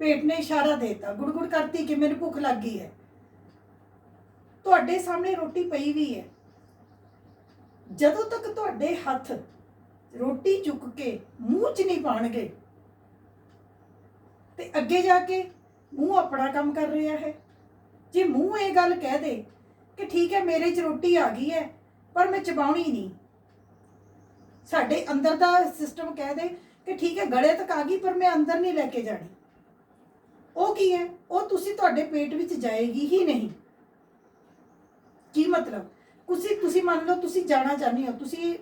ਪੇਟ ਨੇ ਇਸ਼ਾਰਾ ਦੇਤਾ, ਗੁੜਗੁੜ ਕਰਤੀ ਕਿ ਮੈਨੂੰ ਭੁੱਖ ਲੱਗ ਗਈ ਹੈ। ਤੁਹਾਡੇ ਸਾਹਮਣੇ ਰੋਟੀ ਪਈ ਵੀ ਹੈ। ਜਦੋਂ ਤੱਕ ਤੁਹਾਡੇ ਹੱਥ ਰੋਟੀ ਚੁੱਕ ਕੇ ਮੂੰਹ 'ਚ ਨਹੀਂ ਪਾਣਗੇ ਤੇ ਅੱਗੇ ਜਾ ਕੇ ਮੂੰਹ ਆਪਣਾ ਕੰਮ ਕਰ ਰਿਹਾ ਹੈ। ਜੇ ਮੂੰਹ ਇਹ ਗੱਲ ਕਹਿ ਦੇ ਕਿ ਠੀਕ ਹੈ ਮੇਰੇ 'ਚ ਰੋਟੀ ਆ ਗਈ ਹੈ ਪਰ ਮੈਂ ਚਬਾਉਣੀ ਨਹੀਂ, ਸਾਡੇ ਅੰਦਰ ਦਾ ਸਿਸਟਮ ਕਹਿ ਦੇ ਕਿ ਠੀਕ ਹੈ ਗਲੇ ਤੱਕ ਆ ਗਈ ਪਰ ਮੈਂ ਅੰਦਰ ਨਹੀਂ ਲੈ ਕੇ ਜਾਣੀ, ਉਹ ਕੀ ਹੈ? ਉਹ ਤੁਹਾਡੇ ਪੇਟ ਵਿੱਚ ਜਾਏਗੀ ਹੀ ਨਹੀਂ। ਕੀ ਮਤਲਬ? ਤੁਸੀਂ ਮੰਨ ਲਓ ਤੁਸੀਂ ਜਾਣਾ ਚਾਹੁੰਦੇ ਹੋ, ਤੁਸੀਂ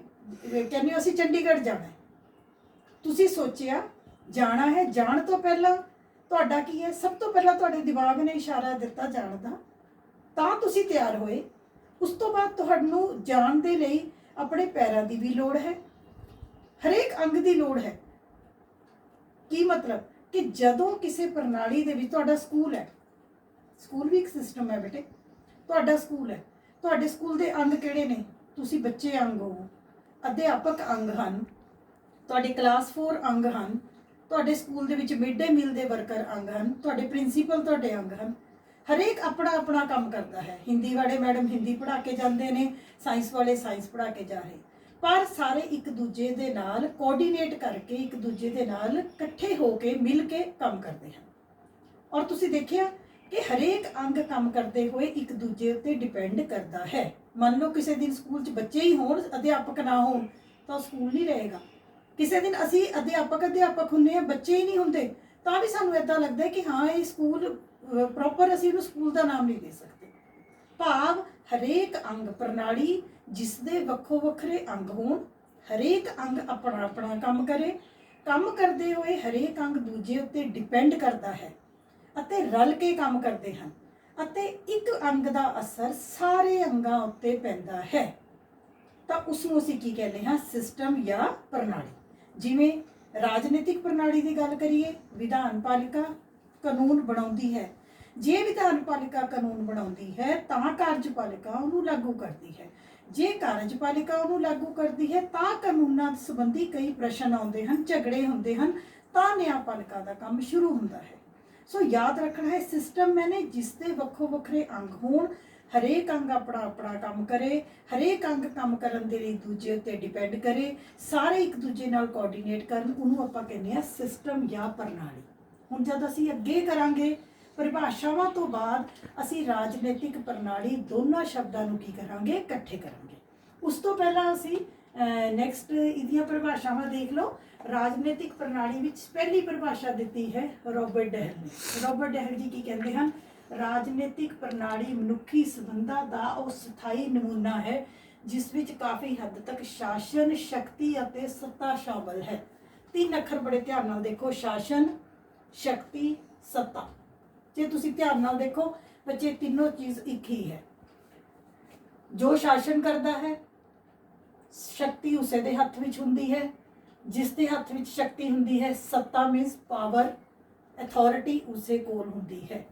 ਕਹਿੰਦੇ ਹੋ ਅਸੀਂ ਚੰਡੀਗੜ੍ਹ ਜਾਣਾ ਹੈ। ਤੁਸੀਂ ਸੋਚਿਆ ਜਾਣਾ ਹੈ, ਜਾਣ ਤੋਂ ਪਹਿਲਾਂ ਤੁਹਾਡਾ ਕੀ ਹੈ? ਸਭ ਤੋਂ ਪਹਿਲਾਂ ਤੁਹਾਡੇ ਦਿਮਾਗ ਨੇ ਇਸ਼ਾਰਾ ਦਿੱਤਾ ਜਾਣ ਦਾ, ਤਾਂ ਤੁਸੀਂ ਤਿਆਰ ਹੋਏ। ਉਸ ਤੋਂ ਬਾਅਦ ਤੁਹਾਨੂੰ ਜਾਣ ਦੇ ਲਈ ਆਪਣੇ ਪੈਰਾਂ ਦੀ ਵੀ ਲੋੜ ਹੈ, ਹਰੇਕ ਅੰਗ ਦੀ ਲੋੜ ਹੈ। ਕੀ ਮਤਲਬ? ਕਿ ਜਦੋਂ ਕਿਸੇ ਪ੍ਰਣਾਲੀ ਦੇ ਵਿੱਚ ਤੁਹਾਡਾ ਸਕੂਲ ਹੈ, ਸਕੂਲ ਵੀ ਇੱਕ ਸਿਸਟਮ ਹੈ ਬੇਟੇ। ਤੁਹਾਡਾ ਸਕੂਲ ਹੈ, ਤੁਹਾਡੇ ਸਕੂਲ ਦੇ ਅੰਗ ਕਿਹੜੇ ਨੇ? ਤੁਸੀਂ ਬੱਚੇ ਅੰਗ ਹੋ, ਅਧਿਆਪਕ ਅੰਗ ਹਨ, ਤੁਹਾਡੇ ਕਲਾਸ 4 ਅੰਗ ਹਨ, ਤੁਹਾਡੇ ਸਕੂਲ ਦੇ ਵਿੱਚ ਮਿਡ ਡੇ ਮੀਲ ਦੇ ਵਰਕਰ ਅੰਗ ਹਨ, ਤੁਹਾਡੇ ਪ੍ਰਿੰਸੀਪਲ ਤੁਹਾਡੇ ਅੰਗ ਹਨ। ਹਰੇਕ ਆਪਣਾ ਆਪਣਾ ਕੰਮ ਕਰਦਾ ਹੈ। ਹਿੰਦੀ ਵਾਲੇ ਮੈਡਮ ਹਿੰਦੀ ਪੜ੍ਹਾ ਕੇ ਜਾਂਦੇ ਨੇ, ਸਾਇੰਸ ਵਾਲੇ ਸਾਇੰਸ ਪੜ੍ਹਾ ਕੇ ਜਾ ਰਹੇ, ਪਰ ਸਾਰੇ ਇੱਕ ਦੂਜੇ ਦੇ ਨਾਲ ਕੋਆਰਡੀਨੇਟ ਕਰਕੇ, ਇੱਕ ਦੂਜੇ ਦੇ ਨਾਲ ਇਕੱਠੇ ਹੋ ਕੇ ਮਿਲ ਕੇ ਕੰਮ ਕਰਦੇ ਹਨ। ਔਰ ਤੁਸੀਂ ਦੇਖਿਆ ਕਿ ਹਰੇਕ ਅੰਗ ਕੰਮ ਕਰਦੇ ਹੋਏ ਇੱਕ ਦੂਜੇ ਉੱਤੇ ਡਿਪੈਂਡ ਕਰਦਾ ਹੈ। ਮੰਨ ਲਓ ਕਿਸੇ ਦਿਨ ਸਕੂਲ 'ਚ ਬੱਚੇ ਹੀ ਹੋਣ, ਅਧਿਆਪਕ ਨਾ ਹੋਣ ਤਾਂ ਸਕੂਲ ਨਹੀਂ ਰਹੇਗਾ। ਕਿਸੇ ਦਿਨ ਅਸੀਂ ਅਧਿਆਪਕ ਹੁੰਦੇ ਹਾਂ, ਬੱਚੇ ਹੀ ਨਹੀਂ ਹੁੰਦੇ, ਤਾਂ ਵੀ ਸਾਨੂੰ ਇੱਦਾਂ ਲੱਗਦਾ ਹੈ ਕਿ ਹਾਂ ਇਹ ਸਕੂਲ ਪ੍ਰੋਪਰ, ਅਸੀਂ ਇਹਨੂੰ ਸਕੂਲ ਦਾ ਨਾਮ ਨਹੀਂ ਦੇ ਸਕਦੇ। ਭਾਵ ਹਰੇਕ ਅੰਗ ਪ੍ਰਣਾਲੀ ਜਿਸ ਦੇ ਵੱਖੋ ਵੱਖਰੇ ਅੰਗ ਹੋਣ, ਹਰੇਕ ਅੰਗ ਆਪਣਾ ਆਪਣਾ ਕੰਮ ਕਰੇ, ਕੰਮ ਕਰਦੇ ਹੋਏ ਹਰੇਕ ਅੰਗ ਦੂਜੇ ਉੱਤੇ ਡਿਪੈਂਡ ਕਰਦਾ ਹੈ ਅਤੇ ਰਲ ਕੇ ਕੰਮ ਕਰਦੇ ਹਨ ਅਤੇ ਇੱਕ ਅੰਗ ਦਾ ਅਸਰ ਸਾਰੇ ਅੰਗਾਂ ਉੱਤੇ ਪੈਂਦਾ ਹੈ, ਤਾਂ ਉਸ ਨੂੰ ਅਸੀਂ ਕੀ ਕਹਿੰਦੇ ਹਾਂ? ਸਿਸਟਮ ਜਾਂ ਪ੍ਰਣਾਲੀ। ਜਿਵੇਂ ਰਾਜਨੀਤਿਕ ਪ੍ਰਣਾਲੀ ਦੀ ਗੱਲ ਕਰੀਏ, ਵਿਧਾਨ ਪਾਲਿਕਾ ਕਾਨੂੰਨ ਬਣਾਉਂਦੀ ਹੈ। ਜੇ ਵਿਧਾਨ ਪਾਲਿਕਾ ਕਾਨੂੰਨ ਬਣਾਉਂਦੀ ਹੈ ਤਾਂ ਕਾਰਜਪਾਲਿਕਾ ਉਹਨੂੰ ਲਾਗੂ ਕਰਦੀ ਹੈ। ਜੇ ਕਾਰਜਪਾਲਿਕਾ ਉਹਨੂੰ ਲਾਗੂ ਕਰਦੀ ਹੈ ਤਾਂ ਕਾਨੂੰਨਾਂ ਸੰਬੰਧੀ ਕਈ ਪ੍ਰਸ਼ਨ ਆਉਂਦੇ ਹਨ, ਝਗੜੇ ਹੁੰਦੇ ਹਨ, ਤਾਂ ਨਿਆਂਪਾਲਿਕਾ ਦਾ ਕੰਮ ਸ਼ੁਰੂ ਹੁੰਦਾ ਹੈ। ਸੋ ਯਾਦ ਰੱਖਣਾ ਹੈ, ਸਿਸਟਮ ਮੈਨੇ ਜਿਸ ਦੇ ਵੱਖੋ ਵੱਖਰੇ ਅੰਗ ਹੋਣ, ਹਰੇਕ ਅੰਗ ਆਪਣਾ ਆਪਣਾ ਕੰਮ ਕਰੇ, ਹਰੇਕ ਅੰਗ ਕੰਮ ਕਰਨ ਦੇ ਲਈ ਦੂਜੇ ਉੱਤੇ ਡਿਪੈਂਡ ਕਰੇ, ਸਾਰੇ ਇੱਕ ਦੂਜੇ ਨਾਲ ਕੋਆਰਡੀਨੇਟ ਕਰਨ, ਉਹਨੂੰ ਆਪਾਂ ਕਹਿੰਦੇ ਹਾਂ ਸਿਸਟਮ ਜਾਂ ਪ੍ਰਣਾਲੀ। ਹੁਣ ਜਦ ਅਸੀਂ ਅੱਗੇ ਕਰਾਂਗੇ ਪਰਿਭਾਸ਼ਾਵਾਂ ਤੋਂ ਬਾਅਦ ਅਸੀਂ ਰਾਜਨੀਤਿਕ ਪ੍ਰਣਾਲੀ ਦੋਨਾਂ ਸ਼ਬਦਾਂ ਨੂੰ ਕੀ ਕਰਾਂਗੇ, ਇਕੱਠੇ ਕਰਾਂਗੇ। ਉਸ ਤੋਂ ਪਹਿਲਾਂ ਅਸੀਂ ਨੈਕਸਟ ਇਹਦੀਆਂ ਪਰਿਭਾਸ਼ਾਵਾਂ ਦੇਖ ਲਓ। ਰਾਜਨੀਤਿਕ ਪ੍ਰਣਾਲੀ ਵਿੱਚ ਪਹਿਲੀ ਪਰਿਭਾਸ਼ਾ ਦਿੱਤੀ ਹੈ ਰੌਬਰਟ ਡਹਿਲ ਨੇ। ਰੌਬਰਟ ਡਹਿਲ ਜੀ ਕੀ ਕਹਿੰਦੇ ਹਨ? ਰਾਜਨੀਤਿਕ ਪ੍ਰਣਾਲੀ ਮਨੁੱਖੀ ਸੰਬੰਧਾਂ ਦਾ ਉਹ ਸਥਾਈ ਨਮੂਨਾ ਹੈ ਜਿਸ ਵਿੱਚ ਕਾਫੀ ਹੱਦ ਤੱਕ ਸ਼ਾਸਨ, ਸ਼ਕਤੀ ਅਤੇ ਸੱਤਾ ਸ਼ਾਮਲ ਹੈ। 3 ਅੱਖਰ ਬੜੇ ਧਿਆਨ ਨਾਲ ਦੇਖੋ, ਸ਼ਾਸਨ, ਸ਼ਕਤੀ, ਸੱਤਾ। ਜੇ ਤੁਸੀਂ ਧਿਆਨ ਨਾਲ ਦੇਖੋ ਬੱਚੇ, ਤਿੰਨੋਂ ਚੀਜ਼ ਇੱਕ ਹੀ ਹੈ। ਜੋ ਸ਼ਾਸਨ ਕਰਦਾ ਹੈ, ਸ਼ਕਤੀ ਉਸੇ ਦੇ ਹੱਥ ਵਿੱਚ ਹੁੰਦੀ ਹੈ। ਜਿਸ ਦੇ ਹੱਥ ਵਿੱਚ ਸ਼ਕਤੀ ਹੁੰਦੀ ਹੈ, ਸੱਤਾ ਮੀਨਸ ਪਾਵਰ, ਅਥਾਰਟੀ ਉਸੇ ਕੋਲ ਹੁੰਦੀ ਹੈ।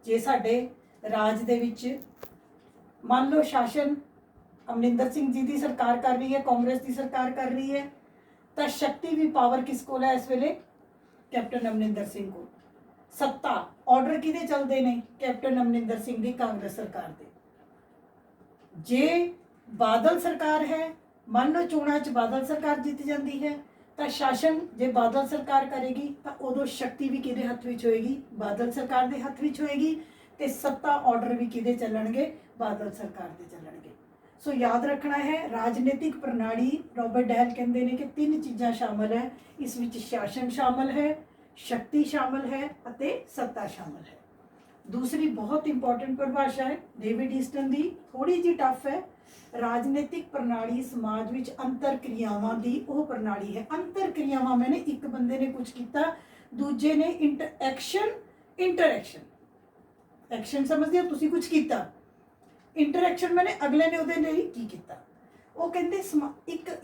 ਜੇ ਸਾਡੇ ਰਾਜ ਦੇ ਵਿੱਚ ਮੰਨ ਲਓ ਸ਼ਾਸਨ ਅਮਰਿੰਦਰ ਸਿੰਘ ਜੀ ਦੀ ਸਰਕਾਰ ਕਰ ਰਹੀ ਹੈ, ਕਾਂਗਰਸ ਦੀ ਸਰਕਾਰ ਕਰ ਰਹੀ ਹੈ, ਤਾਂ ਸ਼ਕਤੀ ਵੀ ਪਾਵਰ ਕਿਸ ਕੋਲ ਹੈ ਇਸ ਵੇਲੇ? ਕੈਪਟਨ ਅਮਰਿੰਦਰ ਸਿੰਘ ਕੋਲ। ਸੱਤਾ ਆਰਡਰ ਕਿਹਦੇ ਚੱਲਦੇ ਨੇ? ਕੈਪਟਨ ਅਮਰਿੰਦਰ ਸਿੰਘ ਦੀ ਕਾਂਗਰਸ ਸਰਕਾਰ ਦੇ। ਜੇ ਬਾਦਲ ਸਰਕਾਰ ਹੈ, ਮੰਨ ਲਓ ਚੋਣਾਂ 'ਚ ਬਾਦਲ ਸਰਕਾਰ ਜਿੱਤ ਜਾਂਦੀ ਹੈ, ਤਾਂ ਸ਼ਾਸਨ ਜੇ ਬਾਦਲ ਸਰਕਾਰ ਕਰੇਗੀ ਤਾਂ ਉਦੋਂ ਸ਼ਕਤੀ ਵੀ ਕਿਹਦੇ ਹੱਥ ਵਿੱਚ ਹੋਏਗੀ? ਬਾਦਲ ਸਰਕਾਰ ਦੇ ਹੱਥ ਵਿੱਚ ਹੋਏਗੀ। ਤੇ ਸੱਤਾ ਆਰਡਰ ਵੀ ਕਿਹਦੇ ਚੱਲਣਗੇ? ਬਾਦਲ ਸਰਕਾਰ ਦੇ ਚੱਲਣਗੇ। ਸੋ ਯਾਦ ਰੱਖਣਾ ਹੈ, ਰਾਜਨੀਤਿਕ ਪ੍ਰਣਾਲੀ ਰੌਬਰਟ ਡਹਿਲ ਕਹਿੰਦੇ ਨੇ ਕਿ 3 ਚੀਜ਼ਾਂ ਸ਼ਾਮਲ ਹੈ। ਇਸ ਵਿੱਚ ਸ਼ਾਸਨ ਸ਼ਾਮਲ ਹੈ, ਸ਼ਕਤੀ ਸ਼ਾਮਲ ਹੈ ਅਤੇ ਸੱਤਾ ਸ਼ਾਮਲ ਹੈ। ਦੂਸਰੀ ਬਹੁਤ ਇੰਪੋਰਟੈਂਟ ਪਰਿਭਾਸ਼ਾ ਹੈ ਡੇਵਿਡ ਈਸਟਨ ਦੀ, ਥੋੜੀ ਜਿਹੀ ਟਫ ਹੈ। ਰਾਜਨੀਤਿਕ ਪ੍ਰਣਾਲੀ ਸਮਾਜ ਵਿੱਚ ਅੰਤਰ ਕਿਰਿਆਵਾਂ ਦੀ ਉਹ ਪ੍ਰਣਾਲੀ ਹੈ। ਅੰਤਰ ਕਿਰਿਆਵਾਂ ਮੈਨੇ ਇੱਕ ਬੰਦੇ ਨੇ ਕੁਝ ਕੀਤਾ, ਦੂਜੇ ਨੇ ਇੰਟਰੈਕਸ਼ਨ। ਐਕਸ਼ਨ ਸਮਝਦੇ ਹੋ ਤੁਸੀਂ? ਕੁਝ ਕੀਤਾ। ਇੰਟਰੈਕਸ਼ਨ ਮੈਨੇ ਅਗਲੇ ਨੇ ਉਹਦੇ ਲਈ ਕੀ ਕੀਤਾ। ਉਹ ਕਹਿੰਦੇ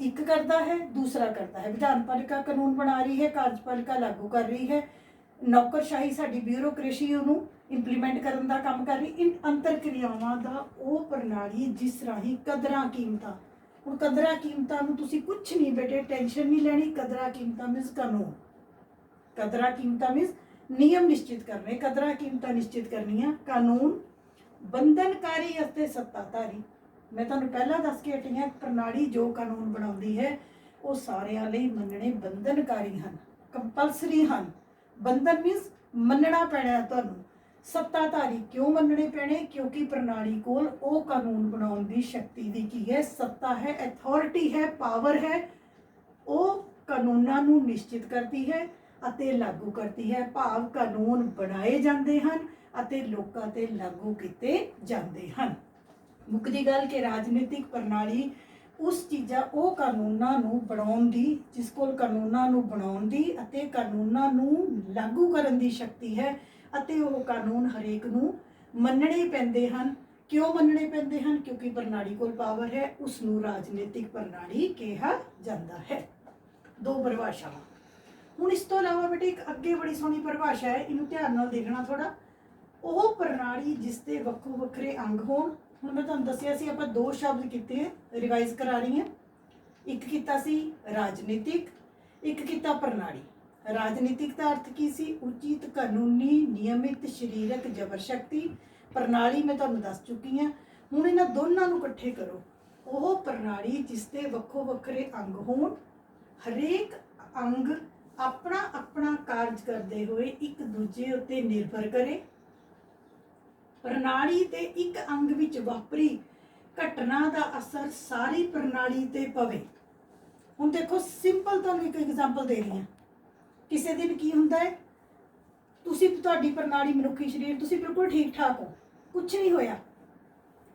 ਇੱਕ ਕਰਦਾ ਹੈ, ਦੂਸਰਾ ਕਰਦਾ ਹੈ। ਵਿਧਾਨਪਾਲਿਕਾ ਕਾਨੂੰਨ ਬਣਾ ਰਹੀ ਹੈ, ਕਾਰਜਪਾਲਿਕਾ ਲਾਗੂ ਕਰ ਰਹੀ ਹੈ, ਨੌਕਰਸ਼ਾਹੀ ਸਾਡੀ ਬਿਊਰੋਕ੍ਰੇਸੀ ਉਹਨੂੰ ਇੰਪਲੀਮੈਂਟ ਕਰਨ ਦਾ ਕੰਮ ਕਰ ਰਹੀ। ਅੰਤਰ ਕਿਰਿਆਵਾਂ ਦਾ ਉਹ ਪ੍ਰਣਾਲੀ ਜਿਸ ਰਾਹੀਂ ਕਦਰਾਂ ਕੀਮਤਾਂ, ਹੁਣ ਕਦਰਾਂ ਕੀਮਤਾਂ ਨੂੰ ਤੁਸੀਂ ਕੁਝ ਨਹੀਂ ਬੇਟੇ ਟੈਨਸ਼ਨ ਨਹੀਂ ਲੈਣੀ। ਕਦਰਾਂ ਕੀਮਤਾਂ ਮੀਨਸ ਕਾਨੂੰਨ, ਕਦਰਾਂ ਕੀਮਤਾਂ ਮੀਨਸ ਨਿਯਮ ਨਿਸ਼ਚਿਤ ਕਰਨੇ, ਕਦਰਾਂ ਕੀਮਤਾਂ ਨਿਸ਼ਚਿਤ ਕਰਨੀਆਂ, ਕਾਨੂੰਨ ਬੰਧਨਕਾਰੀ ਅਤੇ ਸੱਤਾਧਾਰੀ। ਮੈਂ ਤੁਹਾਨੂੰ ਪਹਿਲਾਂ ਦੱਸ ਕੇ ਹਟੀ ਹਾਂ, ਪ੍ਰਣਾਲੀ ਜੋ ਕਾਨੂੰਨ ਬਣਾਉਂਦੀ ਹੈ ਉਹ ਸਾਰਿਆਂ ਲਈ ਮੰਨਣੇ ਬੰਧਨਕਾਰੀ ਹਨ, ਕੰਪਲਸਰੀ ਹਨ। ਬੰਧਨ ਮੀਨਸ ਮੰਨਣਾ ਪੈਣਾ ਤੁਹਾਨੂੰ। ਸੱਤਾਧਾਰੀ ਕਿਉਂ ਮੰਨਣੇ ਪੈਣੇ? ਕਿਉਂਕਿ ਪ੍ਰਣਾਲੀ ਕੋਲ ਉਹ ਕਾਨੂੰਨ ਬਣਾਉਣ ਦੀ ਸ਼ਕਤੀ ਦੀ ਕੀ ਹੈ? ਸੱਤਾ ਹੈ, ਅਥਾਰਟੀ ਹੈ, ਪਾਵਰ ਹੈ। ਉਹ ਕਾਨੂੰਨਾਂ ਨੂੰ ਨਿਸ਼ਚਿਤ ਕਰਦੀ ਹੈ ਅਤੇ ਲਾਗੂ ਕਰਦੀ ਹੈ। ਭਾਵ ਕਾਨੂੰਨ ਬਣਾਏ ਜਾਂਦੇ ਹਨ ਅਤੇ ਲੋਕਾਂ ਤੇ ਲਾਗੂ ਕੀਤੇ ਜਾਂਦੇ ਹਨ। ਮੁੱਕਦੀ ਗੱਲ ਕਿ ਰਾਜਨੀਤਿਕ ਪ੍ਰਣਾਲੀ ਉਹ ਕਾਨੂੰਨਾਂ ਨੂੰ ਬਣਾਉਣ ਦੀ, ਜਿਸ ਕੋਲ ਕਾਨੂੰਨਾਂ ਨੂੰ ਬਣਾਉਣ ਦੀ ਅਤੇ ਕਾਨੂੰਨਾਂ ਨੂੰ ਲਾਗੂ ਕਰਨ ਦੀ ਸ਼ਕਤੀ ਹੈ। ਅਤੇ ਉਹ ਕਾਨੂੰਨ ਹਰੇਕ ਨੂੰ ਮੰਨਣੇ ਪੈਂਦੇ ਹਨ। ਕਿਉਂ ਮੰਨਣੇ ਪੈਂਦੇ ਹਨ? ਕਿਉਂਕਿ ਪ੍ਰਣਾਲੀ ਕੋਲ ਪਾਵਰ ਹੈ। ਉਸ ਨੂੰ ਰਾਜਨੀਤਿਕ ਪ੍ਰਣਾਲੀ ਕਿਹਾ ਜਾਂਦਾ ਹੈ। 2 ਪਰਿਭਾਸ਼ਾਵਾਂ। ਹੁਣ ਇਸ ਤੋਂ ਇਲਾਵਾ ਬੇਟੇ ਇੱਕ ਅੱਗੇ ਬੜੀ ਸੋਹਣੀ ਪਰਿਭਾਸ਼ਾ ਹੈ, ਇਹਨੂੰ ਧਿਆਨ ਨਾਲ ਦੇਖਣਾ ਥੋੜਾ। ਉਹ ਪ੍ਰਣਾਲੀ ਜਿਸ ਦੇ ਵੱਖੋ ਵੱਖਰੇ ਅੰਗ ਹੋਣ। ਹੁਣ ਮੈਂ ਤੁਹਾਨੂੰ ਦੱਸਿਆ ਸੀ ਆਪਾਂ 2 ਸ਼ਬਦ ਕੀਤੇ, ਰਿਵਾਈਜ਼ ਕਰਾ ਰਹੀ ਹਾਂ। ਇੱਕ ਕੀਤਾ ਸੀ ਰਾਜਨੀਤਿਕ, ਇੱਕ ਕੀਤਾ ਪ੍ਰਣਾਲੀ। ਰਾਜਨੀਤਿਕ ਦਾ ਅਰਥ ਕੀ ਸੀ? ਉਚਿਤ, ਕਾਨੂੰਨੀ, ਨਿਯਮਿਤ, ਸਰੀਰਕ ਜ਼ਬਰ ਸ਼ਕਤੀ। ਪ੍ਰਣਾਲੀ ਮੈਂ ਤੁਹਾਨੂੰ ਦੱਸ ਚੁੱਕੀ ਹਾਂ। ਹੁਣ ਇਹਨਾਂ ਦੋਨਾਂ ਨੂੰ ਇਕੱਠੇ ਕਰੋ। ਉਹ ਪ੍ਰਣਾਲੀ ਜਿਸ ਦੇ ਵੱਖੋ ਵੱਖਰੇ ਅੰਗ ਹੋਣ, ਹਰੇਕ ਅੰਗ ਆਪਣਾ ਆਪਣਾ ਕਾਰਜ ਕਰਦੇ ਹੋਏ ਇੱਕ ਦੂਜੇ ਉੱਤੇ ਨਿਰਭਰ ਕਰੇ। ਪ੍ਰਣਾਲੀ ਦੇ ਇੱਕ ਅੰਗ ਵਿੱਚ ਵਾਪਰੀ ਘਟਨਾ ਦਾ ਅਸਰ ਸਾਰੀ ਪ੍ਰਣਾਲੀ ਤੇ ਪਵੇ। ਹੁਣ ਦੇਖੋ, ਸਿੰਪਲ ਤੁਹਾਨੂੰ ਇੱਕ ਐਗਜ਼ਾਮਪਲ ਦੇ ਰਹੀ ਹਾਂ। ਕਿਸੇ ਦਿਨ ਕੀ ਹੁੰਦਾ ਹੈ, ਤੁਹਾਡੀ ਪ੍ਰਣਾਲੀ ਮਨੁੱਖੀ ਸਰੀਰ, ਤੁਸੀਂ ਬਿਲਕੁਲ ਠੀਕ ਠਾਕ ਹੋ, ਕੁਝ ਨਹੀਂ ਹੋਇਆ,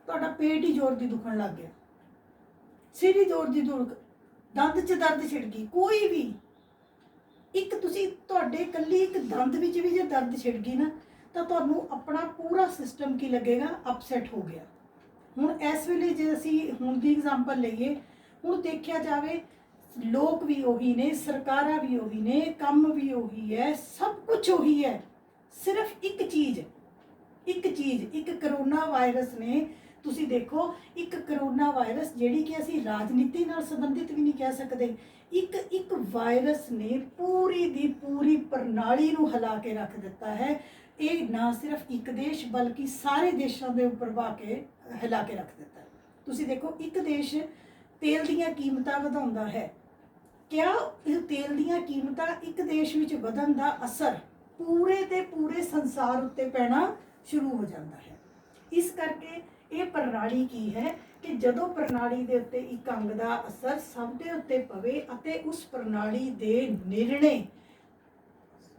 ਤੁਹਾਡਾ ਪੇਟ ਹੀ ਜ਼ੋਰ ਦੀ ਦੁਖਣ ਲੱਗ ਗਿਆ, ਸਿਰ ਹੀ ਜ਼ੋਰ ਦੀ ਦੰਦ 'ਚ ਦਰਦ ਛਿੜ ਗਈ, ਕੋਈ ਵੀ ਤੁਹਾਡੇ ਇਕੱਲੀ ਇੱਕ ਦੰਦ ਵਿੱਚ ਵੀ ਜੇ ਦਰਦ ਛਿੜ ਗਈ ਨਾ, ਤਾਂ ਤੁਹਾਨੂੰ ਆਪਣਾ ਪੂਰਾ ਸਿਸਟਮ ਕੀ ਲੱਗੇਗਾ? ਅਪਸੈਟ ਹੋ ਗਿਆ। ਹੁਣ ਇਸ ਵੇਲੇ ਜੇ ਅਸੀਂ ਹੁਣ ਦੀ ਐਗਜ਼ਾਮਪਲ ਲਈਏ, ਹੁਣ ਦੇਖਿਆ ਜਾਵੇ ਲੋਕ ਵੀ ਉਹੀ ਨੇ, ਸਰਕਾਰਾਂ ਵੀ ਉਹੀ ਨੇ, ਕੰਮ ਵੀ ਉਹੀ ਹੈ, ਸਭ ਕੁਝ ਉਹੀ ਹੈ। ਸਿਰਫ ਇੱਕ ਚੀਜ਼ ਇੱਕ ਕਰੋਨਾ ਵਾਇਰਸ ਨੇ, ਤੁਸੀਂ ਦੇਖੋ ਇੱਕ ਕਰੋਨਾ ਵਾਇਰਸ ਜਿਹੜੀ ਕਿ ਅਸੀਂ ਰਾਜਨੀਤੀ ਨਾਲ ਸੰਬੰਧਿਤ ਵੀ ਨਹੀਂ ਕਹਿ ਸਕਦੇ, ਇੱਕ ਵਾਇਰਸ ਨੇ ਪੂਰੀ ਦੀ ਪੂਰੀ ਪ੍ਰਣਾਲੀ ਨੂੰ ਹਿਲਾ ਕੇ ਰੱਖ ਦਿੱਤਾ ਹੈ। ਇਹ ਨਾ ਸਿਰਫ ਇੱਕ ਦੇਸ਼ ਬਲਕਿ ਸਾਰੇ ਦੇਸ਼ਾਂ ਦੇ ਉੱਪਰ ਹਿਲਾ ਕੇ ਰੱਖ ਦਿੱਤਾ। ਤੁਸੀਂ ਦੇਖੋ, ਇੱਕ ਦੇਸ਼ ਤੇਲ ਦੀਆਂ ਕੀਮਤਾਂ ਵਧਾਉਂਦਾ ਹੈ, क्या ਇਹ ਤੇਲ ਦੀਆਂ ਕੀਮਤਾਂ ਇੱਕ ਦੇਸ਼ ਵਿੱਚ ਵਧਣ ਦਾ ਅਸਰ ਪੂਰੇ ਦੇ ਪੂਰੇ ਸੰਸਾਰ ਉੱਤੇ ਪੈਣਾ ਸ਼ੁਰੂ ਹੋ ਜਾਂਦਾ ਹੈ। ਇਸ ਕਰਕੇ ਇਹ ਪ੍ਰਣਾਲੀ ਕੀ ਹੈ ਕਿ ਜਦੋਂ ਪ੍ਰਣਾਲੀ ਦੇ ਉੱਤੇ ਇੱਕ ਅੰਗ ਦਾ ਅਸਰ ਸਭ ਦੇ ਉੱਤੇ ਪਵੇ ਅਤੇ ਉਸ ਪ੍ਰਣਾਲੀ ਦੇ ਨਿਰਣੇ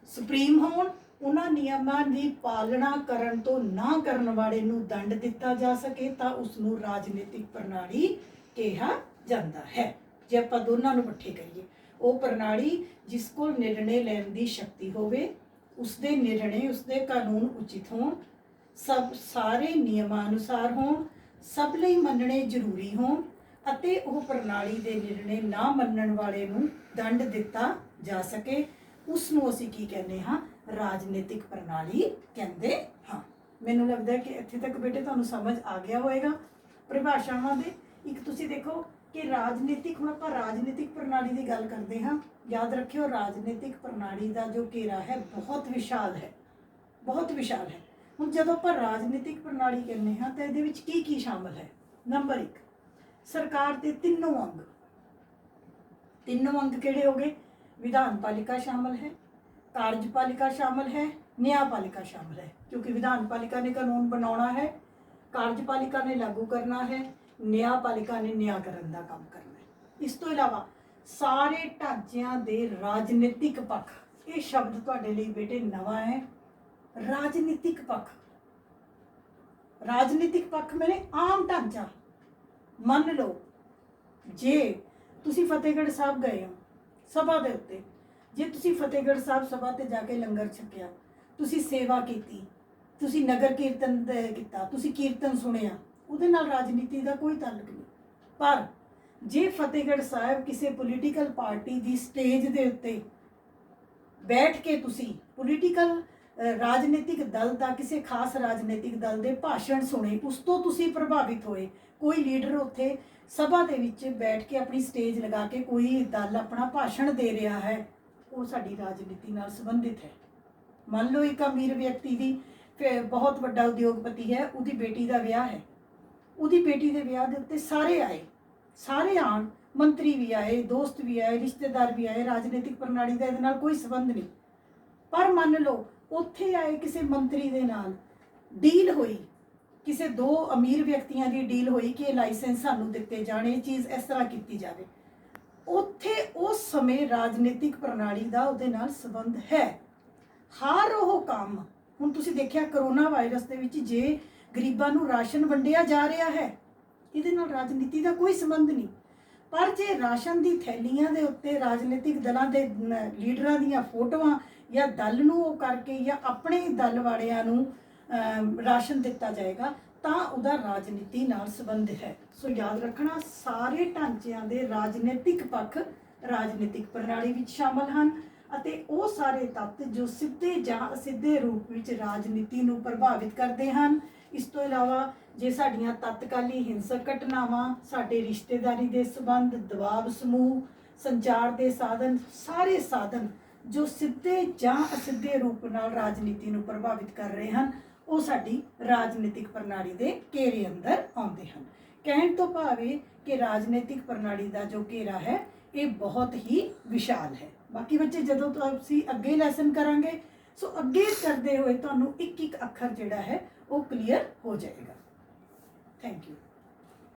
ਸੁਪਰੀਮ ਹੋਣ, ਉਹਨਾਂ ਨਿਯਮਾਂ ਦੀ ਪਾਲਣਾ ਕਰਨ ਤੋਂ ਨਾ ਕਰਨ ਵਾਲੇ ਨੂੰ ਦੰਡ ਦਿੱਤਾ ਜਾ ਸਕੇ, ਤਾਂ ਉਸ ਨੂੰ ਰਾਜਨੀਤਿਕ ਪ੍ਰਣਾਲੀ ਕਿਹਾ ਜਾਂਦਾ ਹੈ। ਜੇ ਆਪਾਂ ਦੋਨਾਂ ਨੂੰ ਇਕੱਠੇ ਕਰੀਏ, ਉਹ ਪ੍ਰਣਾਲੀ ਜਿਸ ਕੋਲ ਨਿਰਣੇ ਲੈਣ ਦੀ ਸ਼ਕਤੀ ਹੋਵੇ, ਉਸਦੇ ਨਿਰਣੇ, ਉਸਦੇ ਕਾਨੂੰਨ ਉਚਿਤ ਹੋਣ, ਸਭ ਸਾਰੇ ਨਿਯਮਾਂ ਅਨੁਸਾਰ ਹੋਣ, ਸਭ ਲਈ ਮੰਨਣੇ ਜ਼ਰੂਰੀ ਹੋਣ ਅਤੇ ਉਹ ਪ੍ਰਣਾਲੀ ਦੇ ਨਿਰਣੇ ਨਾ ਮੰਨਣ ਵਾਲੇ ਨੂੰ ਦੰਡ ਦਿੱਤਾ ਜਾ ਸਕੇ, ਉਸ ਨੂੰ ਅਸੀਂ ਕੀ ਕਹਿੰਦੇ ਹਾਂ? ਰਾਜਨੀਤਿਕ ਪ੍ਰਣਾਲੀ ਕਹਿੰਦੇ ਹਾਂ। ਮੈਨੂੰ ਲੱਗਦਾ ਕਿ ਇੱਥੇ ਤੱਕ ਬੇਟੇ ਤੁਹਾਨੂੰ ਸਮਝ ਆ ਗਿਆ ਹੋਵੇਗਾ ਪਰਿਭਾਸ਼ਾਵਾਂ ਦੇ। ਇੱਕ ਤੁਸੀਂ ਦੇਖੋ ਕਿ ਰਾਜਨੀਤਿਕ, ਹੁਣ ਆਪਾਂ ਰਾਜਨੀਤਿਕ ਪ੍ਰਣਾਲੀ ਦੀ ਗੱਲ ਕਰਦੇ ਹਾਂ। ਯਾਦ ਰੱਖਿਓ, ਰਾਜਨੀਤਿਕ ਪ੍ਰਣਾਲੀ ਦਾ ਜੋ ਘੇਰਾ ਹੈ ਬਹੁਤ ਵਿਸ਼ਾਲ ਹੈ, ਬਹੁਤ ਵਿਸ਼ਾਲ ਹੈ। ਹੁਣ ਜਦੋਂ ਆਪਾਂ ਰਾਜਨੀਤਿਕ ਪ੍ਰਣਾਲੀ ਕਹਿੰਦੇ ਹਾਂ ਤਾਂ ਇਹਦੇ ਵਿੱਚ ਕੀ ਕੀ ਸ਼ਾਮਲ ਹੈ? ਨੰਬਰ 1, ਸਰਕਾਰ ਦੇ ਤਿੰਨੋਂ ਅੰਗ। ਤਿੰਨੋਂ ਅੰਗ ਕਿਹੜੇ ਹੋ ਗਏ? विधानपालिका शामिल है, कार्यपालिका शामिल है, न्यायपालिका शामिल है। क्योंकि विधानपालिका ने कानून बनाना है, कार्यपालिका ने लागू करना है, न्यायपालिका ने न्यायकरण का काम करना है। इस तो इलावा सारे ढांचिਆਂ ਦੇ राजनीतिक पक्ष, ये शब्द ਤੁਹਾਡੇ ਲਈ बेटे नवा है। राजनीतिक पक्ष, राजनीतिक पक्ष मैंने आम ढांचा। मन लो जे तुसी फतेहगढ़ साहब गए हो सभा ਦੇ ਉੱਤੇ, ਜੇ ਤੁਸੀਂ ਫਤਿਹਗੜ੍ਹ ਸਾਹਿਬ ਸਭਾ ਤੇ ਜਾ ਕੇ ਲੰਗਰ ਛਕਿਆ, ਤੁਸੀਂ ਸੇਵਾ ਕੀਤੀ, ਤੁਸੀਂ ਨਗਰ ਕੀਰਤਨ ਕੀਤਾ, ਤੁਸੀਂ ਕੀਰਤਨ ਸੁਣਿਆ, ਉਹਦੇ ਨਾਲ ਰਾਜਨੀਤੀ ਦਾ ਕੋਈ ਤਾਲੁਕ ਨਹੀਂ। ਪਰ ਜੇ ਫਤਿਹਗੜ੍ਹ ਸਾਹਿਬ ਕਿਸੇ ਪੋਲੀਟੀਕਲ ਪਾਰਟੀ ਦੀ ਸਟੇਜ ਦੇ ਉੱਤੇ ਬੈਠ ਕੇ ਤੁਸੀਂ ਪੋਲੀਟੀਕਲ ਰਾਜਨੀਤਿਕ ਦਲ ਦਾ, ਕਿਸੇ ਖਾਸ ਰਾਜਨੀਤਿਕ ਦਲ ਦੇ ਭਾਸ਼ਣ ਸੁਣੇ, ਉਸ ਤੋਂ ਤੁਸੀਂ ਪ੍ਰਭਾਵਿਤ ਹੋਏ, ਕੋਈ ਲੀਡਰ ਉੱਥੇ ਸਭਾ ਦੇ ਵਿੱਚ ਬੈਠ ਕੇ ਆਪਣੀ ਸਟੇਜ ਲਗਾ ਕੇ ਕੋਈ ਦਲ ਆਪਣਾ ਭਾਸ਼ਣ ਦੇ ਰਿਹਾ ਹੈ, ਉਹ ਸਾਡੀ ਰਾਜਨੀਤੀ ਨਾਲ ਸੰਬੰਧਿਤ ਹੈ। ਮੰਨ ਲਓ ਇੱਕ ਅਮੀਰ ਵਿਅਕਤੀ ਦੀ, ਬਹੁਤ ਵੱਡਾ ਉਦਯੋਗਪਤੀ ਹੈ, ਉਹਦੀ ਬੇਟੀ ਦਾ ਵਿਆਹ ਹੈ, ਉਹਦੀ ਬੇਟੀ ਦੇ ਵਿਆਹ ਦੇ ਉੱਤੇ ਸਾਰੇ ਆਏ, ਸਾਰੇ ਆਣ, ਮੰਤਰੀ ਵੀ ਆਏ, ਦੋਸਤ ਵੀ ਆਏ, ਰਿਸ਼ਤੇਦਾਰ ਵੀ ਆਏ, ਰਾਜਨੀਤਿਕ ਪ੍ਰਣਾਲੀ ਦਾ ਇਹਦੇ ਨਾਲ ਕੋਈ ਸੰਬੰਧ ਨਹੀਂ। ਪਰ ਮੰਨ ਲਓ ਉੱਥੇ ਆਏ ਕਿਸੇ ਮੰਤਰੀ ਦੇ ਨਾਲ ਡੀਲ ਹੋਈ, ਕਿਸੇ ਦੋ ਅਮੀਰ ਵਿਅਕਤੀਆਂ ਦੀ ਡੀਲ ਹੋਈ ਕਿ ਇਹ ਲਾਇਸੈਂਸ ਸਾਨੂੰ ਦਿੱਤੇ ਜਾਣੇ, ਇਹ ਚੀਜ਼ ਇਸ ਤਰ੍ਹਾਂ ਕੀਤੀ ਜਾਵੇ, ਉੱਥੇ ਉਸ ਸਮੇਂ ਰਾਜਨੀਤਿਕ ਪ੍ਰਣਾਲੀ ਦਾ ਉਹਦੇ ਨਾਲ ਸੰਬੰਧ ਹੈ। ਹਰ ਉਹ ਕੰਮ, ਹੁਣ ਤੁਸੀਂ ਦੇਖਿਆ ਕਰੋਨਾ ਵਾਇਰਸ ਦੇ ਵਿੱਚ ਜੇ ਗਰੀਬਾਂ ਨੂੰ ਰਾਸ਼ਨ ਵੰਡਿਆ ਜਾ ਰਿਹਾ ਹੈ, ਇਹਦੇ ਨਾਲ ਰਾਜਨੀਤੀ ਦਾ ਕੋਈ ਸੰਬੰਧ ਨਹੀਂ। ਪਰ ਜੇ ਰਾਸ਼ਨ ਦੀ ਥੈਲੀਆਂ ਦੇ ਉੱਤੇ ਰਾਜਨੀਤਿਕ ਦਲਾਂ ਦੇ ਲੀਡਰਾਂ ਦੀਆਂ ਫੋਟੋਆਂ ਜਾਂ ਦਲ ਨੂੰ ਉਹ ਕਰਕੇ ਜਾਂ ਆਪਣੇ ਦਲ ਵਾਲਿਆਂ ਨੂੰ ਰਾਸ਼ਨ ਦਿੱਤਾ ਜਾਏਗਾ, ਤਾਂ ਉਹਦਾ ਰਾਜਨੀਤੀ ਨਾਲ ਸੰਬੰਧ ਹੈ। ਸੋ ਯਾਦ ਰੱਖਣਾ, ਸਾਰੇ ਢਾਂਚਿਆਂ ਦੇ ਰਾਜਨੀਤਿਕ ਪੱਖ ਰਾਜਨੀਤਿਕ ਪ੍ਰਣਾਲੀ ਵਿੱਚ ਸ਼ਾਮਲ ਹਨ ਅਤੇ ਉਹ ਸਾਰੇ ਤੱਤ ਜੋ ਸਿੱਧੇ ਜਾਂ ਅਸਿੱਧੇ ਰੂਪ ਵਿੱਚ ਰਾਜਨੀਤੀ ਨੂੰ ਪ੍ਰਭਾਵਿਤ ਕਰਦੇ ਹਨ। ਇਸ ਤੋਂ ਇਲਾਵਾ ਜੇ ਸਾਡੀਆਂ ਤਤਕਾਲੀ ਹਿੰਸਕ ਘਟਨਾਵਾਂ, ਸਾਡੇ ਰਿਸ਼ਤੇਦਾਰੀ ਦੇ ਸੰਬੰਧ, ਦਬਾਅ ਸਮੂਹ, ਸੰਚਾਰ ਦੇ ਸਾਧਨ, ਸਾਰੇ ਸਾਧਨ ਜੋ ਸਿੱਧੇ ਜਾਂ ਅਸਿੱਧੇ ਰੂਪ ਨਾਲ ਰਾਜਨੀਤੀ ਨੂੰ ਪ੍ਰਭਾਵਿਤ ਕਰ ਰਹੇ ਹਨ, ਉਹ ਸਾਡੀ ਰਾਜਨੀਤਿਕ ਪ੍ਰਣਾਲੀ ਦੇ ਘੇਰੇ ਅੰਦਰ ਆਉਂਦੇ ਹਨ। ਕਹਿਣ ਤੋਂ ਭਾਵ ਇਹ ਕਿ ਰਾਜਨੀਤਿਕ ਪ੍ਰਣਾਲੀ ਦਾ ਜੋ ਘੇਰਾ ਹੈ ਇਹ ਬਹੁਤ ਹੀ ਵਿਸ਼ਾਲ ਹੈ। ਬਾਕੀ ਬੱਚੇ ਜਦੋਂ ਤੁਸੀਂ ਅੱਗੇ ਲੈਸਨ ਕਰਾਂਗੇ, ਸੋ ਅੱਗੇ ਕਰਦੇ ਹੋਏ ਤੁਹਾਨੂੰ ਇੱਕ ਇੱਕ ਅੱਖਰ ਜਿਹੜਾ ਹੈ ਉਹ ਕਲੀਅਰ ਹੋ ਜਾਏਗਾ। Thank you.